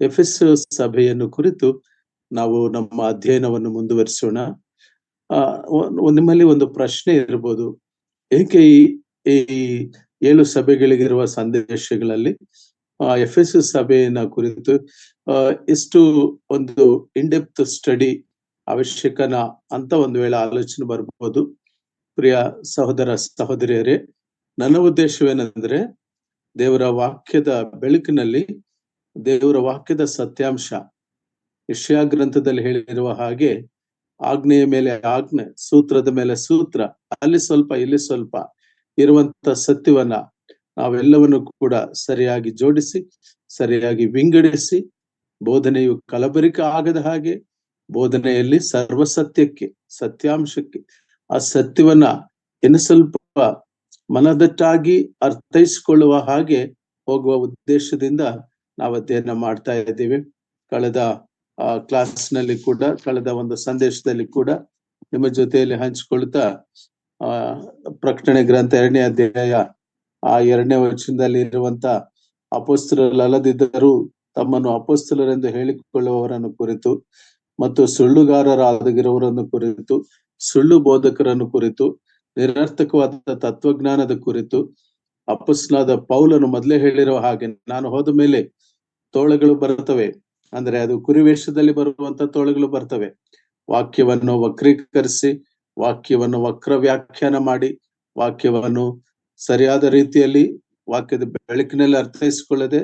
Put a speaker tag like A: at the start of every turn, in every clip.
A: ಎಫೆಸ ಸಭೆಯನ್ನು ಕುರಿತು ನಾವು ನಮ್ಮ ಅಧ್ಯಯನವನ್ನು ಮುಂದುವರಿಸೋಣ. ನಿಮ್ಮಲ್ಲಿ ಒಂದು ಪ್ರಶ್ನೆ ಇರ್ಬೋದು, ಏಕೆ ಈ 7 ಸಭೆಗಳಿಗಿರುವ ಸಂದೇಶಗಳಲ್ಲಿ ಎಫೆಸ ಸಭೆಯನ್ನ ಕುರಿತು ಎಷ್ಟು ಒಂದು ಇನ್ಡೆಪ್ತ್ ಸ್ಟಡಿ ಅವಶ್ಯಕನ ಅಂತ ಒಂದು ವೇಳೆ ಆಲೋಚನೆ ಬರ್ಬೋದು. ಪ್ರಿಯ ಸಹೋದರ ಸಹೋದರಿಯರೇ, ನನ್ನ ಉದ್ದೇಶವೇನೆಂದ್ರೆ ದೇವರ ವಾಕ್ಯದ ಬೆಳಕಿನಲ್ಲಿ ದೇವರ ವಾಕ್ಯದ ಸತ್ಯಾಂಶ ಯೆಶಾಯ ಗ್ರಂಥದಲ್ಲಿ ಹೇಳಿರುವ ಹಾಗೆ ಆಜ್ಞೆಯ ಮೇಲೆ ಆಜ್ಞೆ, ಸೂತ್ರದ ಮೇಲೆ ಸೂತ್ರ, ಅಲ್ಲಿ ಸ್ವಲ್ಪ ಇಲ್ಲಿ ಸ್ವಲ್ಪ ಇರುವಂತ ಸತ್ಯವನ್ನ ನಾವೆಲ್ಲವನ್ನು ಕೂಡ ಸರಿಯಾಗಿ ಜೋಡಿಸಿ, ಸರಿಯಾಗಿ ವಿಂಗಡಿಸಿ, ಬೋಧನೆಯು ಕಲಬೆರಕೆ ಆಗದ ಹಾಗೆ ಬೋಧನೆಯಲ್ಲಿ ಸರ್ವಸತ್ಯಕ್ಕೆ, ಸತ್ಯಾಂಶಕ್ಕೆ, ಆ ಸತ್ಯವನ್ನ ಇನ್ನು ಸ್ವಲ್ಪ ಮನದಟ್ಟಾಗಿ ಅರ್ಥೈಸಿಕೊಳ್ಳುವ ಹಾಗೆ ಹೋಗುವ ಉದ್ದೇಶದಿಂದ ನಾವು ಅಧ್ಯಯನ ಮಾಡ್ತಾ ಇದ್ದೀವಿ. ಕಳೆದ ಕ್ಲಾಸ್ನಲ್ಲಿ ಕೂಡ, ಕಳೆದ ಒಂದು ಸಂದೇಶದಲ್ಲಿ ಕೂಡ ನಿಮ್ಮ ಜೊತೆಯಲ್ಲಿ ಹಂಚಿಕೊಳ್ತಾ ಪ್ರಕಟಣೆ ಗ್ರಂಥ 2ನೇ ಅಧ್ಯಾಯ 2ನೇ ವಚನದಲ್ಲಿ ಇರುವಂತ ಅಪೊಸ್ತಲರಲ್ಲದಿದ್ದರೂ ತಮ್ಮನ್ನು ಅಪೊಸ್ತಲರೆಂದು ಹೇಳಿಕೊಳ್ಳುವವರನ್ನು ಕುರಿತು ಮತ್ತು ಸುಳ್ಳುಗಾರರಾಗಿರುವವರನ್ನು ಕುರಿತು, ಸುಳ್ಳು ಬೋಧಕರನ್ನು ಕುರಿತು, ನಿರರ್ಥಕವಾದ ತತ್ವಜ್ಞಾನದ ಕುರಿತು ಅಪೊಸ್ತಲನಾದ ಪೌಲನು ಮೊದಲೇ ಹೇಳಿರುವ ಹಾಗೆ, ನಾನು ಹೋದ ಮೇಲೆ ತೋಳಗಳು ಬರುತ್ತವೆ, ಅಂದ್ರೆ ಅದು ಕುರಿವೇಷದಲ್ಲಿ ಬರುವಂತ ತೋಳಗಳು ಬರ್ತವೆ, ವಾಕ್ಯವನ್ನು ವಕ್ರೀಕರಿಸಿ, ವಾಕ್ಯವನ್ನು ವಕ್ರ ವ್ಯಾಖ್ಯಾನ ಮಾಡಿ, ವಾಕ್ಯವನ್ನು ಸರಿಯಾದ ರೀತಿಯಲ್ಲಿ ವಾಕ್ಯದ ಬೆಳಕಿನಲ್ಲಿ ಅರ್ಥೈಸಿಕೊಳ್ಳದೆ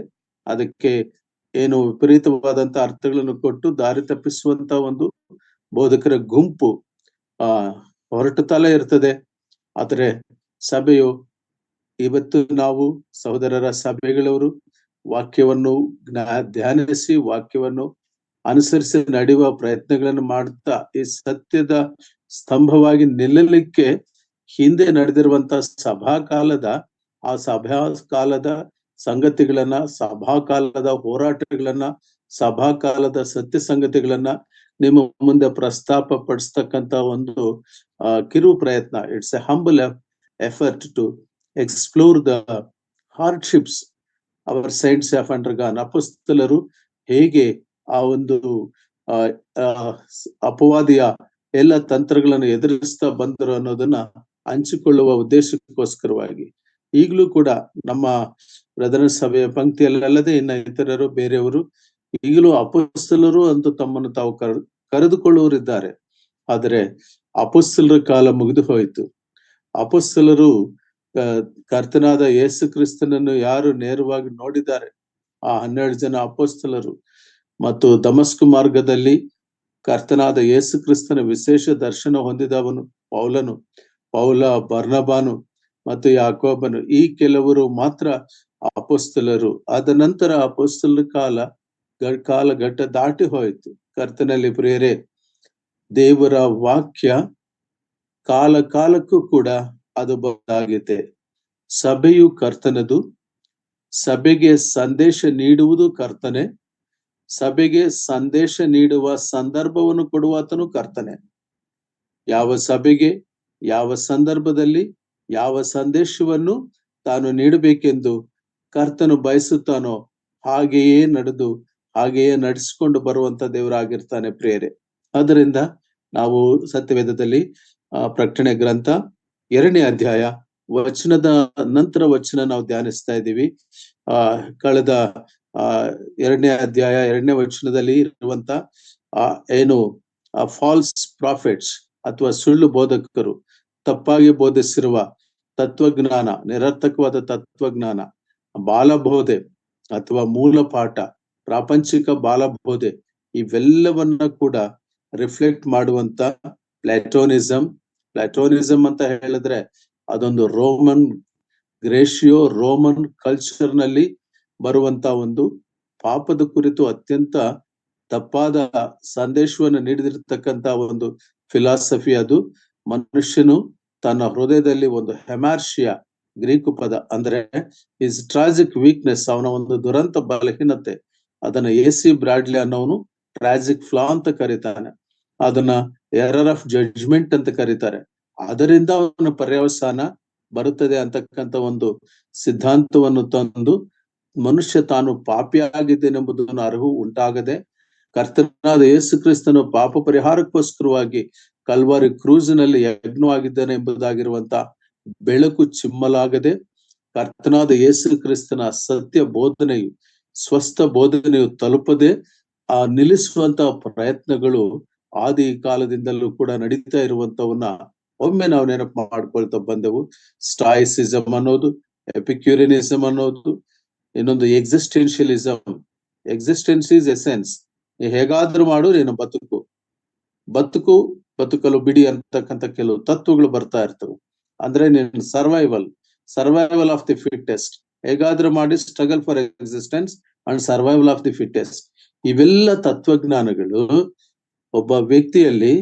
A: ಅದಕ್ಕೆ ಏನು ವಿಪರೀತವಾದಂತ ಅರ್ಥಗಳನ್ನು ಕೊಟ್ಟು ದಾರಿ ತಪ್ಪಿಸುವಂತ ಒಂದು ಬೋಧಕರ ಗುಂಪು ಹೊರಟುತ್ತಲೇ ಇರ್ತದೆ. ಆದರೆ ಸಭೆಯು ಇವತ್ತು ನಾವು ಸಹೋದರರ ಸಭೆಗಳವರು ವಾಕ್ಯವನ್ನು ಧ್ಯಾನಿಸಿ, ವಾಕ್ಯವನ್ನು ಅನುಸರಿಸಿ ನಡೆಯುವ ಪ್ರಯತ್ನಗಳನ್ನು ಮಾಡುತ್ತಾ ಈ ಸತ್ಯದ ಸ್ತಂಭವಾಗಿ ನಿಲ್ಲಲಿಕ್ಕೆ ಹಿಂದೆ ನಡೆದಿರುವಂತ ಸಭಾಕಾಲದ ಸಂಗತಿಗಳನ್ನ, ಸಭಾಕಾಲದ ಹೋರಾಟಗಳನ್ನ, ಸಭಾಕಾಲದ ಸತ್ಯ ಸಂಗತಿಗಳನ್ನ ನಿಮ್ಮ ಮುಂದೆ ಪ್ರಸ್ತಾಪ ಪಡಿಸ್ತಕ್ಕಂತ ಒಂದು ಕಿರು ಪ್ರಯತ್ನ. It's a humble effort to explore the hardships our saints have undergone. ಅಪೊಸ್ತಲರು ಹೇಗೆ ಆ ಒಂದು ಅಪವಾದಿಯ ಎಲ್ಲ ತಂತ್ರಗಳನ್ನು ಎದುರಿಸ್ತಾ ಬಂದರು ಅನ್ನೋದನ್ನ ಹಂಚಿಕೊಳ್ಳುವ ಉದ್ದೇಶಕ್ಕೋಸ್ಕರವಾಗಿ ಈಗಲೂ ಕೂಡ ನಮ್ಮ ಬ್ರದರ್ ಸಭೆಯ ಪಂಕ್ತಿಯಲ್ಲದೆ ಇನ್ನ ಇತರರು ಬೇರೆಯವರು ಈಗಲೂ ಅಪೊಸ್ತಲರು ಅಂತ ತಮ್ಮನ್ನು ತಾವು ಕರೆದುಕೊಳ್ಳುವರಿದ್ದಾರೆ. ಆದರೆ ಅಪೊಸ್ತಲರ ಕಾಲ ಮುಗಿದು ಹೋಯಿತು. ಅಪೊಸ್ತಲರು ಕರ್ತನಾದ ಯೇಸು ಕ್ರಿಸ್ತನನ್ನು ಯಾರು ನೇರವಾಗಿ ನೋಡಿದ್ದಾರೆ, ಆ 12 ಜನ ಅಪೊಸ್ತಲರು, ಮತ್ತು ದಮಸ್ಕ ಮಾರ್ಗದಲ್ಲಿ ಕರ್ತನಾದ ಯೇಸು ಕ್ರಿಸ್ತನ ವಿಶೇಷ ದರ್ಶನ ಹೊಂದಿದವನು ಪೌಲ, ಬರ್ನಬಾನು ಮತ್ತು ಯಾಕೋಬನು, ಈ ಕೆಲವರು ಮಾತ್ರ ಅಪೊಸ್ತಲರು. ಆದ ನಂತರ ಅಪೊಸ್ತಲರ ಕಾಲಘಟ್ಟ ದಾಟಿ ಹೋಯಿತು. ಕರ್ತನಲ್ಲಿ ಪ್ರಿಯರೇ, ದೇವರ ವಾಕ್ಯ ಕಾಲ ಕಾಲಕ್ಕೂ ಕೂಡ ಅದು ಬದಲಾಗಿದೆ. ಸಭೆಯು ಕರ್ತನದು, ಸಭೆಗೆ ಸಂದೇಶ ನೀಡುವುದು ಕರ್ತನೆ, ಸಭೆಗೆ ಸಂದೇಶ ನೀಡುವ ಸಂದರ್ಭವನ್ನು ಕೊಡುವಾತನು ಕರ್ತನೆ. ಯಾವ ಸಭೆಗೆ ಯಾವ ಸಂದರ್ಭದಲ್ಲಿ ಯಾವ ಸಂದೇಶವನ್ನು ತಾನು ನೀಡಬೇಕೆಂದು ಕರ್ತನು ಬಯಸುತ್ತಾನೋ ಹಾಗೆಯೇ ನಡೆಸಿಕೊಂಡು ಬರುವಂತ ದೇವರಾಗಿರ್ತಾನೆ ಪ್ರಿಯರೇ. ಅದರಿಂದ ನಾವು ಸತ್ಯವೇದದಲ್ಲಿ ಪ್ರಕಟಣೆ ಗ್ರಂಥ 2ನೇ ಅಧ್ಯಾಯ ವಚನದ ನಂತರ ವಚನ ನಾವು ಧ್ಯಾನಿಸ್ತಾ ಇದ್ದೀವಿ. ಕಳೆದ 2ನೇ ಅಧ್ಯಾಯ 2ನೇ ವಚನದಲ್ಲಿ ಇರುವಂತ ಏನು ಫಾಲ್ಸ್ ಪ್ರಾಫಿಟ್ಸ್ ಅಥವಾ ಸುಳ್ಳು ಬೋಧಕರು ತಪ್ಪಾಗಿ ಬೋಧಿಸಿರುವ ತತ್ವಜ್ಞಾನ, ನಿರರ್ಥಕವಾದ ತತ್ವಜ್ಞಾನ, ಬಾಲಬೋಧೆ ಅಥವಾ ಮೂಲ ಪಾಠ, ಪ್ರಾಪಂಚಿಕ ಬಾಲಬೋಧೆ, ಇವೆಲ್ಲವನ್ನ ಕೂಡ ರಿಫ್ಲೆಕ್ಟ್ ಮಾಡುವಂತ ಪ್ಲಾಟೋನಿಸಂ ಅಂತ ಹೇಳಿದ್ರೆ ಅದೊಂದು ರೋಮನ್ ಕಲ್ಚರ್ ನಲ್ಲಿ ಬರುವಂತ ಒಂದು ಪಾಪದ ಕುರಿತು ಅತ್ಯಂತ ತಪ್ಪಾದ ಸಂದೇಶವನ್ನು ನೀಡಿದಿರ್ತಕ್ಕಂತ ಒಂದು ಫಿಲಾಸಫಿ. ಅದು ಮನುಷ್ಯನು ತನ್ನ ಹೃದಯದಲ್ಲಿ ಒಂದು ಹೆಮಾರ್ಷಿಯಾ, ಗ್ರೀಕು ಪದ ಅಂದ್ರೆ ಇಸ್ ಟ್ರಾಜಿಕ್ ವೀಕ್ನೆಸ್, ಅವನ ಒಂದು ದುರಂತ ಬಲಹೀನತೆ, ಅದನ್ನ AC ಬ್ರಾಡ್ಲಿ ಅನ್ನೋನು ಟ್ರಾಜಿಕ್ ಫ್ಲಾ ಅಂತ ಕರೀತಾನೆ. ಅದನ್ನ ಎರರ್ ಆಫ್ ಜಡ್ಜ್ಮೆಂಟ್ ಅಂತ ಕರೀತಾರೆ. ಅದರಿಂದ ಅವನ ಪರ್ಯವಸಾನ ಬರುತ್ತದೆ ಅಂತಕ್ಕಂಥ ಒಂದು ಸಿದ್ಧಾಂತವನ್ನು ತಂದು ಮನುಷ್ಯ ತಾನು ಪಾಪಿಯಾಗಿದ್ದೇನೆಂಬುದನ್ನು ಅರಿವು ಉಂಟಾಗದೆ, ಕರ್ತನಾದ ಯೇಸು ಕ್ರಿಸ್ತನು ಪಾಪ ಪರಿಹಾರಕ್ಕೋಸ್ಕರವಾಗಿ ಕಲ್ವಾರಿ ಕ್ರೂಸಿನಲ್ಲಿ ಯಜ್ಞವಾಗಿದ್ದಾನೆ ಎಂಬುದಾಗಿರುವಂತ ಬೆಳಕು ಚಿಮ್ಮಲಾಗದೆ, ಕರ್ತನಾದ ಯೇಸು ಕ್ರಿಸ್ತನ ಸತ್ಯ ಬೋಧನೆಯು, ಸ್ವಸ್ಥ ಬೋಧನೆಯು ತಲುಪದೆ ನಿಲ್ಲಿಸುವಂತಹ ಪ್ರಯತ್ನಗಳು ಆದಿ ಕಾಲದಿಂದಲೂ ಕೂಡ ನಡೀತಾ ಇರುವಂತವನ್ನ ಒಮ್ಮೆ ನಾವು ನೆನಪು ಮಾಡ್ಕೊಳ್ತಾ ಬಂದೆವು. ಸ್ಟಾಯಿಸಿಸಮ್ ಅನ್ನೋದು, ಎಪಿಕ್ಯೂರಿನಿಸಮ್ ಅನ್ನೋದು, ಇನ್ನೊಂದು ಎಕ್ಸಿಸ್ಟೆನ್ಷಿಯಲಿಸಮ್. Existence is essence. ಹೇಗಾದ್ರೂ ಮಾಡು, ನೀನು ಬದುಕಲು ಬಿಡಿ ಅಂತಕ್ಕಂಥ ಕೆಲವು ತತ್ವಗಳು ಬರ್ತಾ ಇರ್ತವೆ. ಅಂದ್ರೆ ನೀನು ಸರ್ವೈವಲ್ ಆಫ್ ದಿ ಫಿಟ್ಟೆಸ್ಟ್, ಹೇಗಾದ್ರೂ ಮಾಡಿ struggle for existence and survival of the fittest. ಇವೆಲ್ಲ ತತ್ವಜ್ಞಾನಗಳು ಒಬ್ಬ ವ್ಯಕ್ತಿಯಲ್ಲಿ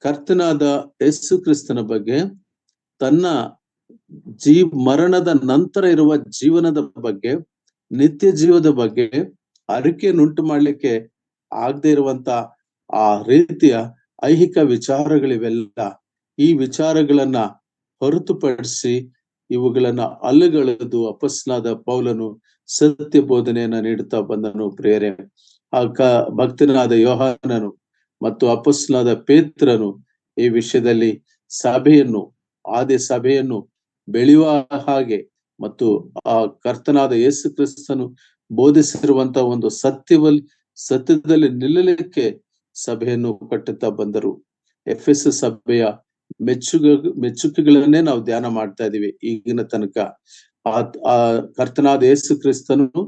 A: ಕರ್ತನಾದ ಯೇಸು ಕ್ರಿಸ್ತನ ಬಗ್ಗೆ, ತನ್ನ ಮರಣದ ನಂತರ ಇರುವ ಜೀವನದ ಬಗ್ಗೆ, ನಿತ್ಯ ಜೀವದ ಬಗ್ಗೆ ಅರಿಕೆಯನ್ನುಂಟು ಮಾಡ್ಲಿಕ್ಕೆ ಆಗದೆ ಇರುವಂತ ಆ ರೀತಿಯ ಐಹಿಕ ವಿಚಾರಗಳಿವೆಲ್ಲ. ಈ ವಿಚಾರಗಳನ್ನ ಹೊರತುಪಡಿಸಿ ಇವುಗಳನ್ನ ಅಲ್ಲಗಳೆದು ಅಪೊಸ್ತಲನಾದ ಪೌಲನು ಸತ್ಯ ಬೋಧನೆಯನ್ನ ನೀಡುತ್ತಾ ಬಂದನು. ಪ್ರಿಯರೇ, ಭಕ್ತನಾದ ಯೋಹಾನನು ಮತ್ತು ಅಪೊಸ್ತಲನಾದ ಪೇತ್ರನು ಈ ವಿಷಯದಲ್ಲಿ ಆದಿ ಸಭೆಯನ್ನು ಬೆಳೆಯುವ ಹಾಗೆ ಮತ್ತು ಆ ಕರ್ತನಾದ ಯೇಸು ಕ್ರಿಸ್ತನು ಬೋಧಿಸಿರುವಂತ ಒಂದು ಸತ್ಯದಲ್ಲಿ ನಿಲ್ಲಲಿಕ್ಕೆ ಸಭೆಯನ್ನು ಕಟ್ಟುತ್ತಾ ಬಂದರು. ಎಫೆಸ್ ಸಭೆಯ ಮೆಚ್ಚುಗೆಗಳನ್ನೇ ನಾವು ಧ್ಯಾನ ಮಾಡ್ತಾ ಇದೀವಿ ಈಗಿನ ತನಕ. ಆ ಕರ್ತನಾದ ಯೇಸು ಕ್ರಿಸ್ತನು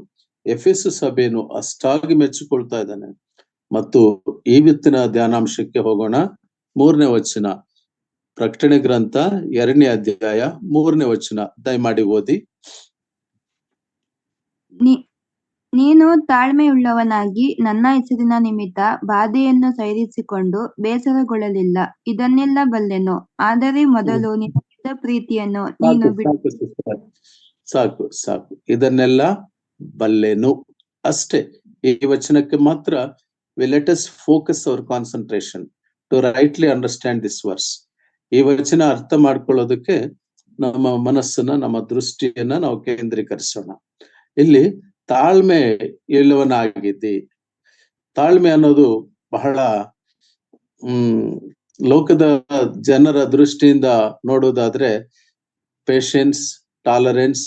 A: ಎಫೆಸ್ ಸಭೆಯನ್ನು ಅಷ್ಟಾಗಿ ಮೆಚ್ಚಿಕೊಳ್ತಾ ಇದ್ದಾನೆ. ಮತ್ತು ಇವತ್ತಿನ ಧ್ಯಾನಾಂಶಕ್ಕೆ ಹೋಗೋಣ. 3ನೇ ವಚನ, ಪ್ರಕಟಣೆ ಗ್ರಂಥ 2ನೇ ಅಧ್ಯಾಯ 3ನೇ ವಚನ ದಯಮಾಡಿ ಓದಿ.
B: ನೀನು ತಾಳ್ಮೆಯುಳ್ಳವನಾಗಿ ನನ್ನ ಹೆಸರಿನ ನಿಮಿತ್ತ ಬಾಧೆಯನ್ನು ಸಹಿಸಿಕೊಂಡು ಬೇಸರಗೊಳ್ಳಲಿಲ್ಲ. ಇದನ್ನೆಲ್ಲ ಬಲ್ಲೆನು. ಆದರೆ ಮೊದಲು ನಿನ್ನ ಪ್ರೀತಿಯನ್ನು ನೀನು
A: ಸಾಕು. ಇದನ್ನೆಲ್ಲ ಬಲ್ಲೆನು ಅಷ್ಟೇ. ಈ ವಚನಕ್ಕೆ ಮಾತ್ರ let us focus our concentration to rightly understand this verse. ಈ ವಚನ ಅರ್ಥ ಮಾಡ್ಕೊಳ್ಳೋದಕ್ಕೆ ನಮ್ಮ ಮನಸ್ಸನ್ನ, ನಮ್ಮ ದೃಷ್ಟಿಯನ್ನ ನಾವು ಕೇಂದ್ರೀಕರಿಸೋಣ. ಇಲ್ಲಿ ತಾಳ್ಮೆ ಇಲ್ಲವನಾಗಿದ್ದಿ. ತಾಳ್ಮೆ ಅನ್ನೋದು ಬಹಳ ಲೋಕದ ಜನರ ದೃಷ್ಟಿಯಿಂದ ನೋಡೋದಾದ್ರೆ ಪೇಷನ್ಸ್, ಟಾಲರೆನ್ಸ್,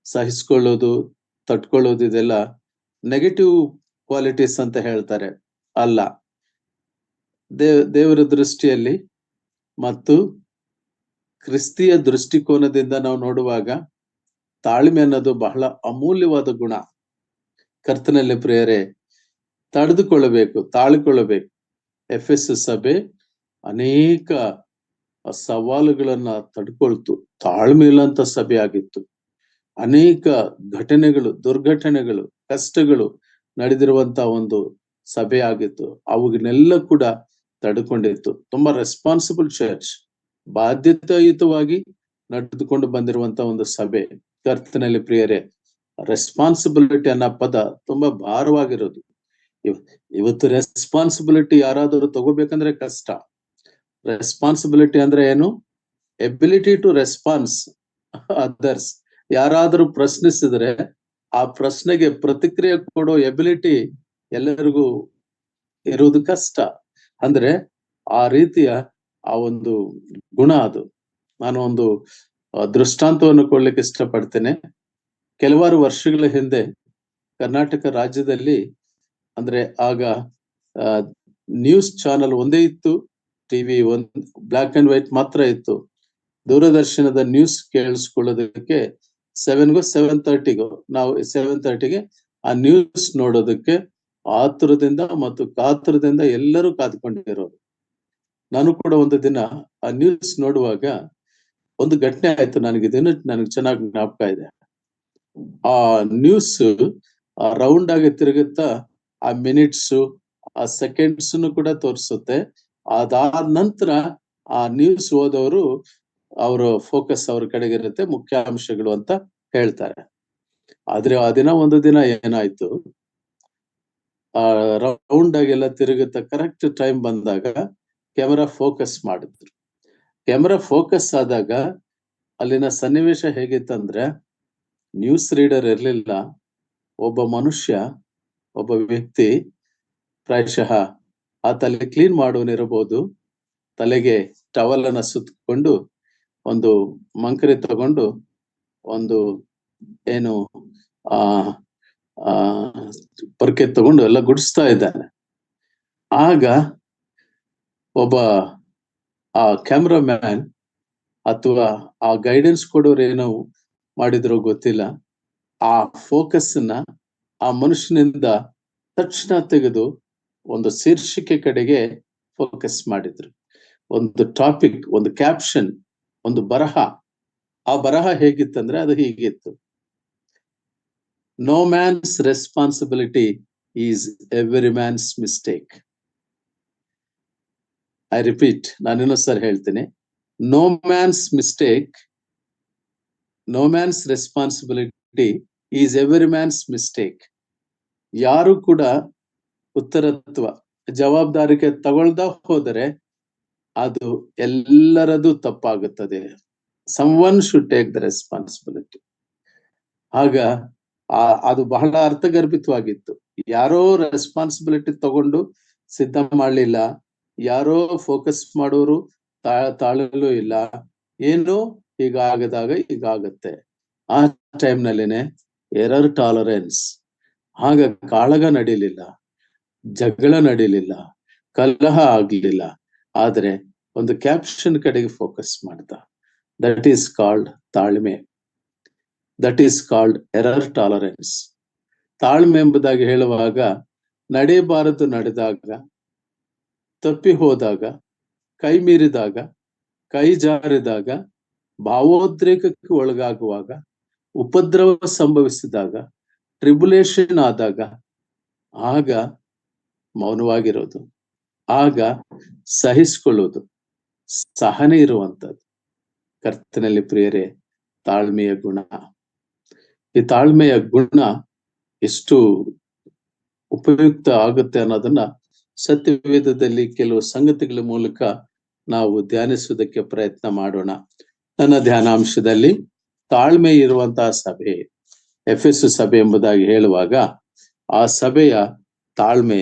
A: ಸಹಿಸ್ಕೊಳ್ಳೋದು, ತಟ್ಕೊಳ್ಳೋದು, ಇದೆಲ್ಲ ನೆಗೆಟಿವ್ ಕ್ವಾಲಿಟೀಸ್ ಅಂತ ಹೇಳ್ತಾರೆ. ಅಲ್ಲ, ದೇವರ ದೃಷ್ಟಿಯಲ್ಲಿ ಮತ್ತು ಕ್ರಿಸ್ತಿಯ ದೃಷ್ಟಿಕೋನದಿಂದ ನಾವು ನೋಡುವಾಗ ತಾಳ್ಮೆ ಅನ್ನೋದು ಬಹಳ ಅಮೂಲ್ಯವಾದ ಗುಣ. ಕರ್ತನಲ್ಲಿ ಪ್ರಿಯರೇ, ತಾಳ್ಕೊಳ್ಳಬೇಕು. ಎಫೆಸ್ ಸಭೆ ಅನೇಕ ಸವಾಲುಗಳನ್ನ ತಡ್ಕೊಳ್ತು. ತಾಳ್ಮೆ ಇಲ್ಲಂತ ಸಭೆ ಆಗಿತ್ತು. ಅನೇಕ ದುರ್ಘಟನೆಗಳು, ಕಷ್ಟಗಳು ನಡೆದಿರುವಂತ ಒಂದು ಸಭೆ ಆಗಿತ್ತು. ಅವುಗಳನ್ನೆಲ್ಲ ಕೂಡ ತಡ್ಕೊಂಡಿತ್ತು. ತುಂಬಾ ರೆಸ್ಪಾನ್ಸಿಬಲ್ ಚರ್ಚ್, ಬಾಧ್ಯತಾಯುತವಾಗಿ ನಡೆದುಕೊಂಡು ಬಂದಿರುವಂತ ಒಂದು ಸಭೆ. ಕರ್ತನಲ್ಲಿ ಪ್ರಿಯರೇ, ರೆಸ್ಪಾನ್ಸಿಬಿಲಿಟಿ ಅನ್ನೋ ಪದ ತುಂಬಾ ಭಾರವಾಗಿರೋದು. ಇವತ್ತು ರೆಸ್ಪಾನ್ಸಿಬಿಲಿಟಿ ಯಾರಾದರೂ ತಗೋಬೇಕಂದ್ರೆ ಕಷ್ಟ. ರೆಸ್ಪಾನ್ಸಿಬಿಲಿಟಿ ಅಂದ್ರೆ ಏನು? Ability to response others. ಯಾರಾದರೂ ಪ್ರಶ್ನಿಸಿದ್ರೆ ಆ ಪ್ರಶ್ನೆಗೆ ಪ್ರತಿಕ್ರಿಯೆ ಕೊಡೋ ಎಬಿಲಿಟಿ ಎಲ್ಲರಿಗೂ ಇರುವುದು ಕಷ್ಟ. ಅಂದ್ರೆ ಆ ರೀತಿಯ ಆ ಒಂದು ಗುಣ ಅದು. ನಾನು ಒಂದು ದೃಷ್ಟಾಂತವನ್ನು ಕೊಡ್ಲಿಕ್ಕೆ ಇಷ್ಟಪಡ್ತೇನೆ. ಕೆಲವಾರು ವರ್ಷಗಳ ಹಿಂದೆ ಕರ್ನಾಟಕ ರಾಜ್ಯದಲ್ಲಿ, ಅಂದ್ರೆ ಆಗ ನ್ಯೂಸ್ ಚಾನಲ್ ಒಂದೇ ಇತ್ತು, ಟಿವಿ ಬ್ಲಾಕ್ ಅಂಡ್ ವೈಟ್ ಮಾತ್ರ ಇತ್ತು. ದೂರದರ್ಶನದ ನ್ಯೂಸ್ ಕೇಳಿಸ್ಕೊಳ್ಳೋದಕ್ಕೆ 7ಗೋ 7:30ಗೋ ನಾವು 7:30ಗೆ ಆ ನ್ಯೂಸ್ ನೋಡೋದಕ್ಕೆ ಆತುರದಿಂದ ಮತ್ತು ಕಾತುರದಿಂದ ಎಲ್ಲರೂ ಕಾದ್ಕೊಂಡಿರೋರು. ನಾನು ಕೂಡ ಒಂದು ದಿನ ಆ ನ್ಯೂಸ್ ನೋಡುವಾಗ ಒಂದು ಘಟನೆ ಆಯ್ತು. ನನಗೆ ಚೆನ್ನಾಗಿ ಜ್ಞಾಪಕ ಇದೆ. ಆ ನ್ಯೂಸ್ ರೌಂಡ್ ಆಗಿ ತಿರುಗುತ್ತಾ ಆ ಮಿನಿಟ್ಸ್, ಆ ಸೆಕೆಂಡ್ಸ್ ಕೂಡ ತೋರಿಸುತ್ತೆ. ಅದಾದ ನಂತರ ಆ ನ್ಯೂಸ್ ಓದೋರು ಅವರ ಫೋಕಸ್ ಅವ್ರ ಕಡೆಗೆ ಇರುತ್ತೆ, ಮುಖ್ಯಾಂಶಗಳು ಅಂತ ಹೇಳ್ತಾರೆ. ಆದ್ರೆ ಆ ದಿನ ಒಂದು ದಿನ ಏನಾಯ್ತು, ಆ ರೌಂಡ್ ಆಗೆಲ್ಲ ತಿರುಗುತ್ತಾ ಕರೆಕ್ಟ್ ಟೈಮ್ ಬಂದಾಗ ಕ್ಯಾಮೆರಾ ಫೋಕಸ್ ಮಾಡಿದ್ರು. ಕ್ಯಾಮೆರಾ ಫೋಕಸ್ ಆದಾಗ ಅಲ್ಲಿನ ಸನ್ನಿವೇಶ ಹೇಗಿತ್ತಂದ್ರೆ, ನ್ಯೂಸ್ ರೀಡರ್ ಇರ್ಲಿಲ್ಲ, ಒಬ್ಬ ಮನುಷ್ಯ, ಒಬ್ಬ ವ್ಯಕ್ತಿ ಪ್ರಾಯಶಃ ಆ ತಲೆ ಕ್ಲೀನ್ ಮಾಡುವನಿರಬಹುದು, ತಲೆಗೆ ಟವಲ್ ಅನ್ನ ಸುತ್ತಕೊಂಡು ಒಂದು ಮಂಕರಿ ತಗೊಂಡು ಒಂದು ಏನು ಆ ಆ ಪೊರ್ಕೆ ತಗೊಂಡು ಎಲ್ಲ ಗುಡಿಸ್ತಾ ಇದ್ದಾನೆ. ಆಗ ಒಬ್ಬ ಆ ಕ್ಯಾಮ್ರಾಮ್ಯಾನ್ ಅಥವಾ ಆ ಗೈಡೆನ್ಸ್ ಕೊಡೋರು ಏನೋ ಮಾಡಿದ್ರು ಗೊತ್ತಿಲ್ಲ, ಆ ಫೋಕಸ್ ನ ಆ ಮನುಷ್ಯನಿಂದ ತಕ್ಷಣ ತೆಗೆದು ಒಂದು ಶೀರ್ಷಿಕೆ ಕಡೆಗೆ ಫೋಕಸ್ ಮಾಡಿದ್ರು. ಒಂದು ಟಾಪಿಕ್, ಒಂದು ಕ್ಯಾಪ್ಷನ್, ಒಂದು ಬರಹ. ಆ ಬರಹ ಹೇಗಿತ್ತಂದ್ರೆ ಅದು ಹೀಗಿತ್ತು: no man's responsibility is every man's mistake. I repeat, ನಾನು ಇನ್ನೊಂದ್ಸರಿ ಹೇಳ್ತೀನಿ. No man's mistake, no man's responsibility is every man's mistake. ಯಾರು ಕೂಡ ಉತ್ತರತ್ವ, ಜವಾಬ್ದಾರಿಕೆ ತಗೊಳ್ದ ಹೋದರೆ ಅದು ಎಲ್ಲರದು ತಪ್ಪಾಗುತ್ತದೆ. someone should take the responsibility. ಆಗ ಅದು ಬಹಳ ಅರ್ಥಗರ್ಭಿತವಾಗಿತ್ತು. ಯಾರೋ ರೆಸ್ಪಾನ್ಸಿಬಿಲಿಟಿ ತಗೊಂಡು ಸಿದ್ಧ ಮಾಡ್ಲಿಲ್ಲ, ಯಾರೋ ಫೋಕಸ್ ಮಾಡೋರು ತಾಳಲು ಇಲ್ಲ. ಏನು ಹೀಗಾಗದಾಗ ಹೀಗಾಗತ್ತೆ. ಆ ಟೈಮ್ ನಲ್ಲಿನೇ ಎರರ್ ಟಾಲರೆನ್ಸ್. ಆಗ ಕಾಳಗ ನಡೀಲಿಲ್ಲ, ಜಗಳ ನಡೀಲಿಲ್ಲ, ಕಲಹ ಆಗ್ಲಿಲ್ಲ, ಆದ್ರೆ ಒಂದು ಕ್ಯಾಪ್ಷನ್ ಕಡೆಗೆ ಫೋಕಸ್ ಮಾಡ್ದ. ದಟ್ ಈಸ್ ಕಾಲ್ಡ್ ತಾಳ್ಮೆ. That is called error tolerance. ತಾಳ್ಮೆ ಎಂಬುದಾಗಿ ಹೇಳುವಾಗ ನಡೆಯಬಾರದು ನಡೆದಾಗ, ತಪ್ಪಿ ಹೋದಾಗ, ಕೈ ಮೀರಿದಾಗ, ಕೈ ಜಾರಿದಾಗ, ಭಾವೋದ್ರೇಕಕ್ಕೆ ಒಳಗಾಗುವಾಗ, ಉಪದ್ರವ ಸಂಭವಿಸಿದಾಗ, ಟ್ರಿಬುಲೇಷನ್ ಆದಾಗ, ಆಗ ಮೌನವಾಗಿರೋದು, ಆಗ ಸಹಿಸಿಕೊಳ್ಳುವುದು, ಸಹನೆ ಇರುವಂತದ್ದು. ಕರ್ತನಲ್ಲಿ ಪ್ರಿಯರೇ, ತಾಳ್ಮೆಯ ಗುಣ. ಈ ತಾಳ್ಮೆಯ ಗುಣ ಎಷ್ಟು ಉಪಯುಕ್ತ ಆಗುತ್ತೆ ಅನ್ನೋದನ್ನ ಸತ್ಯವೇದದಲ್ಲಿ ಕೆಲವು ಸಂಗತಿಗಳ ಮೂಲಕ ನಾವು ಧ್ಯಾನಿಸುವುದಕ್ಕೆ ಪ್ರಯತ್ನ ಮಾಡೋಣ. ನನ್ನ ಧ್ಯಾನಾಂಶದಲ್ಲಿ ತಾಳ್ಮೆ ಇರುವಂತಹ ಸಭೆ, ಎಫೆಸ್ ಸಭೆ ಎಂಬುದಾಗಿ ಹೇಳುವಾಗ ಆ ಸಭೆಯ ತಾಳ್ಮೆ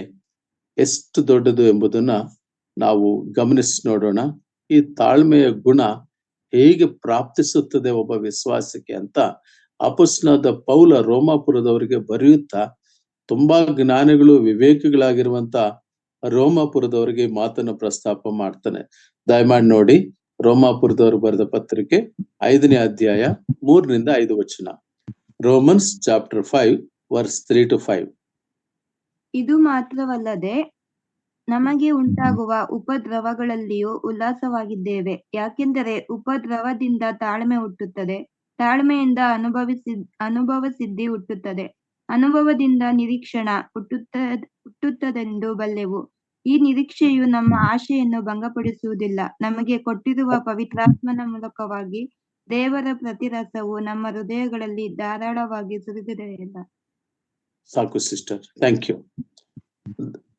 A: ಎಷ್ಟು ದೊಡ್ಡದು ಎಂಬುದನ್ನ ನಾವು ಗಮನಿಸಿ ನೋಡೋಣ. ಈ ತಾಳ್ಮೆಯ ಗುಣ ಹೇಗೆ ಪ್ರಾಪ್ತಿಸುತ್ತದೆ ಒಬ್ಬ ವಿಶ್ವಾಸಕ್ಕೆ ಅಂತ ಅಪೊಸ್ತಲನಾದ ಪೌಲ ರೋಮಾಪುರದವರಿಗೆ ಬರೆಯುತ್ತಾ, ತುಂಬಾ ಜ್ಞಾನಿಗಳು, ವಿವೇಕಿಗಳಾಗಿರುವಂತ ರೋಮಾಪುರದವರಿಗೆ ಮಾತನ್ನು ಪ್ರಸ್ತಾಪ ಮಾಡ್ತಾನೆ. ದಯಮಾಡಿ ನೋಡಿ, ರೋಮಾಪುರದವರು ಬರೆದ ಪತ್ರಿಕೆ 5ನೇ ಅಧ್ಯಾಯ 3ರಿಂದ 5 ವಚನ. Romans chapter 5 verse 3 to 5.
B: ಇದು ಮಾತ್ರವಲ್ಲದೆ ನಮಗೆ ಉಂಟಾಗುವ ಉಪದ್ರವಗಳಲ್ಲಿಯೂ ಉಲ್ಲಾಸವಾಗಿದ್ದೇವೆ, ಯಾಕೆಂದರೆ ಉಪದ್ರವದಿಂದ ತಾಳ್ಮೆ ಹುಟ್ಟುತ್ತದೆ, ತಾಳ್ಮೆಯಿಂದ ಅನುಭವ ಸಿದ್ಧಿ ಹುಟ್ಟುತ್ತದೆ, ಅನುಭವದಿಂದ ನಿರೀಕ್ಷಣ ಹುಟ್ಟುತ್ತದೆಂದು ಬಲ್ಲೆವು. ಈ ನಿರೀಕ್ಷೆಯು ನಮ್ಮ ಆಶೆಯನ್ನು ಭಂಗಪಡಿಸುವುದಿಲ್ಲ, ನಮಗೆ ಕೊಟ್ಟಿರುವ ಪವಿತ್ರಾತ್ಮನ ಮೂಲಕವಾಗಿ ದೇವರ ಪ್ರತಿರಸವು ನಮ್ಮ ಹೃದಯಗಳಲ್ಲಿ ಧಾರಾಳವಾಗಿ ಸುರಿದಿದೆಯಲ್ಲ.
A: ಸಾಕು ಸಿಸ್ಟರ್, ಥ್ಯಾಂಕ್ ಯು.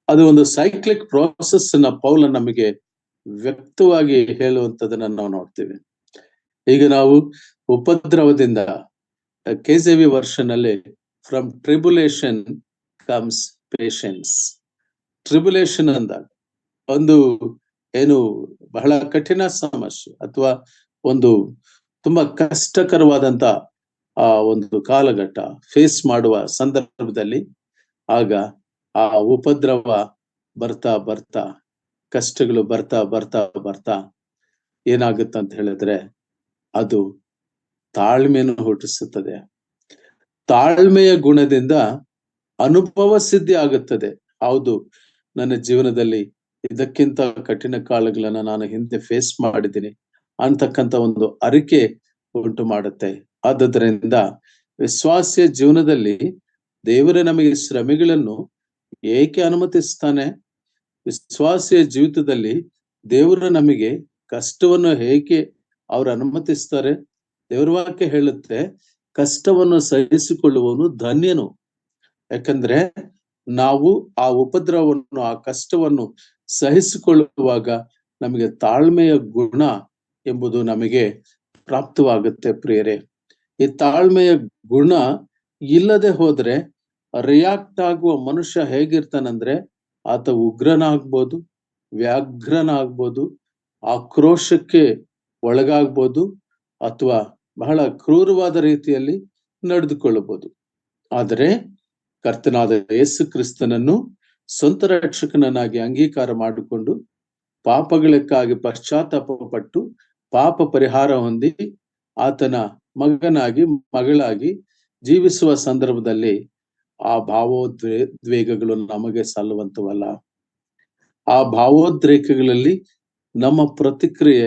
A: ಅದು ಒಂದು ಸೈಕ್ಲಿಕ್ ಪ್ರೋಸೆಸ್ ನ ಪೌಲ ನಮಗೆ ವ್ಯಕ್ತವಾಗಿ ಹೇಳುವಂತದನ್ನ ನಾವು ನೋಡ್ತೀವಿ. ಈಗ ನಾವು ಉಪದ್ರವದಿಂದ, KJV ವರ್ಷನ್ ಅಲ್ಲಿ from tribulation comes patience. Tribulation ಅಂದಾಗ ಒಂದು ಏನು ಬಹಳ ಕಠಿಣ ಸಮಸ್ಯೆ ಅಥವಾ ಒಂದು ತುಂಬಾ ಕಷ್ಟಕರವಾದಂತ ಆ ಒಂದು ಕಾಲಘಟ್ಟ ಫೇಸ್ ಮಾಡುವ ಸಂದರ್ಭದಲ್ಲಿ, ಆಗ ಆ ಉಪದ್ರವ ಬರ್ತಾ ಬರ್ತಾ, ಕಷ್ಟಗಳು ಬರ್ತಾ ಬರ್ತಾ ಬರ್ತಾ ಏನಾಗುತ್ತೆ ಹೇಳಿದ್ರೆ ಅದು ತಾಳ್ಮೆಯನ್ನು ಹುಟ್ಟಿಸುತ್ತದೆ. ತಾಳ್ಮೆಯ ಗುಣದಿಂದ ಅನುಭವ ಸಿದ್ಧಿ ಆಗುತ್ತದೆ. ಹೌದು, ನನ್ನ ಜೀವನದಲ್ಲಿ ಇದಕ್ಕಿಂತ ಕಠಿಣ ಕಾಲಗಳನ್ನ ನಾನು ಹಿಂದೆ ಫೇಸ್ ಮಾಡಿದ್ದೀನಿ ಅಂತಕ್ಕಂಥ ಒಂದು ಅರಿಕೆ ಉಂಟು ಮಾಡುತ್ತೆ. ಆದುದರಿಂದ ವಿಶ್ವಾಸಿಯ ಜೀವನದಲ್ಲಿ ದೇವರ ನಮಗೆ ಶ್ರಮೆಗಳನ್ನು ಏಕೆ ಅನುಮತಿಸ್ತಾನೆ? ವಿಶ್ವಾಸಿಯ ಜೀವಿತದಲ್ಲಿ ದೇವರು ನಮಗೆ ಕಷ್ಟವನ್ನು ಹೇಗೆ ಅವರು ಅನುಮತಿಸ್ತಾರೆ? ದೇವರ ವಾಕ್ಯ ಹೇಳುತ್ತೆ, ಕಷ್ಟವನ್ನು ಸಹಿಸಿಕೊಳ್ಳುವವನು ಧನ್ಯನು. ಯಾಕಂದ್ರೆ ನಾವು ಆ ಉಪದ್ರವವನ್ನು, ಆ ಕಷ್ಟವನ್ನು ಸಹಿಸಿಕೊಳ್ಳುವಾಗ ನಮಗೆ ತಾಳ್ಮೆಯ ಗುಣ ಎಂಬುದು ನಮಗೆ ಪ್ರಾಪ್ತವಾಗುತ್ತೆ. ಪ್ರಿಯರೇ, ಈ ತಾಳ್ಮೆಯ ಗುಣ ಇಲ್ಲದೆ ಹೋದ್ರೆ ರಿಯಾಕ್ಟ್ ಆಗುವ ಮನುಷ್ಯ ಹೇಗಿರ್ತಾನಂದ್ರೆ, ಆತ ಉಗ್ರನಾಗ್ಬೋದು, ವ್ಯಾಘ್ರನಾಗ್ಬೋದು, ಆಕ್ರೋಶಕ್ಕೆ ಒಳಗಾಗ್ಬೋದು, ಅಥವಾ ಬಹಳ ಕ್ರೂರವಾದ ರೀತಿಯಲ್ಲಿ ನಡೆದುಕೊಳ್ಳಬಹುದು. ಆದರೆ ಕರ್ತನಾದ ಯೇಸು ಕ್ರಿಸ್ತನನ್ನು ಸ್ವಂತ ರಕ್ಷಕನನ್ನಾಗಿ ಅಂಗೀಕಾರ ಮಾಡಿಕೊಂಡು ಪಾಪಗಳಕ್ಕಾಗಿ ಪಶ್ಚಾತ್ತಾಪ ಪಟ್ಟು ಪಾಪ ಪರಿಹಾರ ಹೊಂದಿ ಆತನ ಮಗನಾಗಿ ಮಗಳಾಗಿ ಜೀವಿಸುವ ಸಂದರ್ಭದಲ್ಲಿ ಆ ಭಾವೋದ್ವೇಗಗಳು ನಮಗೆ ಸಲ್ಲುವಂತವಲ್ಲ. ಆ ಭಾವೋದ್ರೇಕಗಳಲ್ಲಿ ನಮ್ಮ ಪ್ರತಿಕ್ರಿಯೆ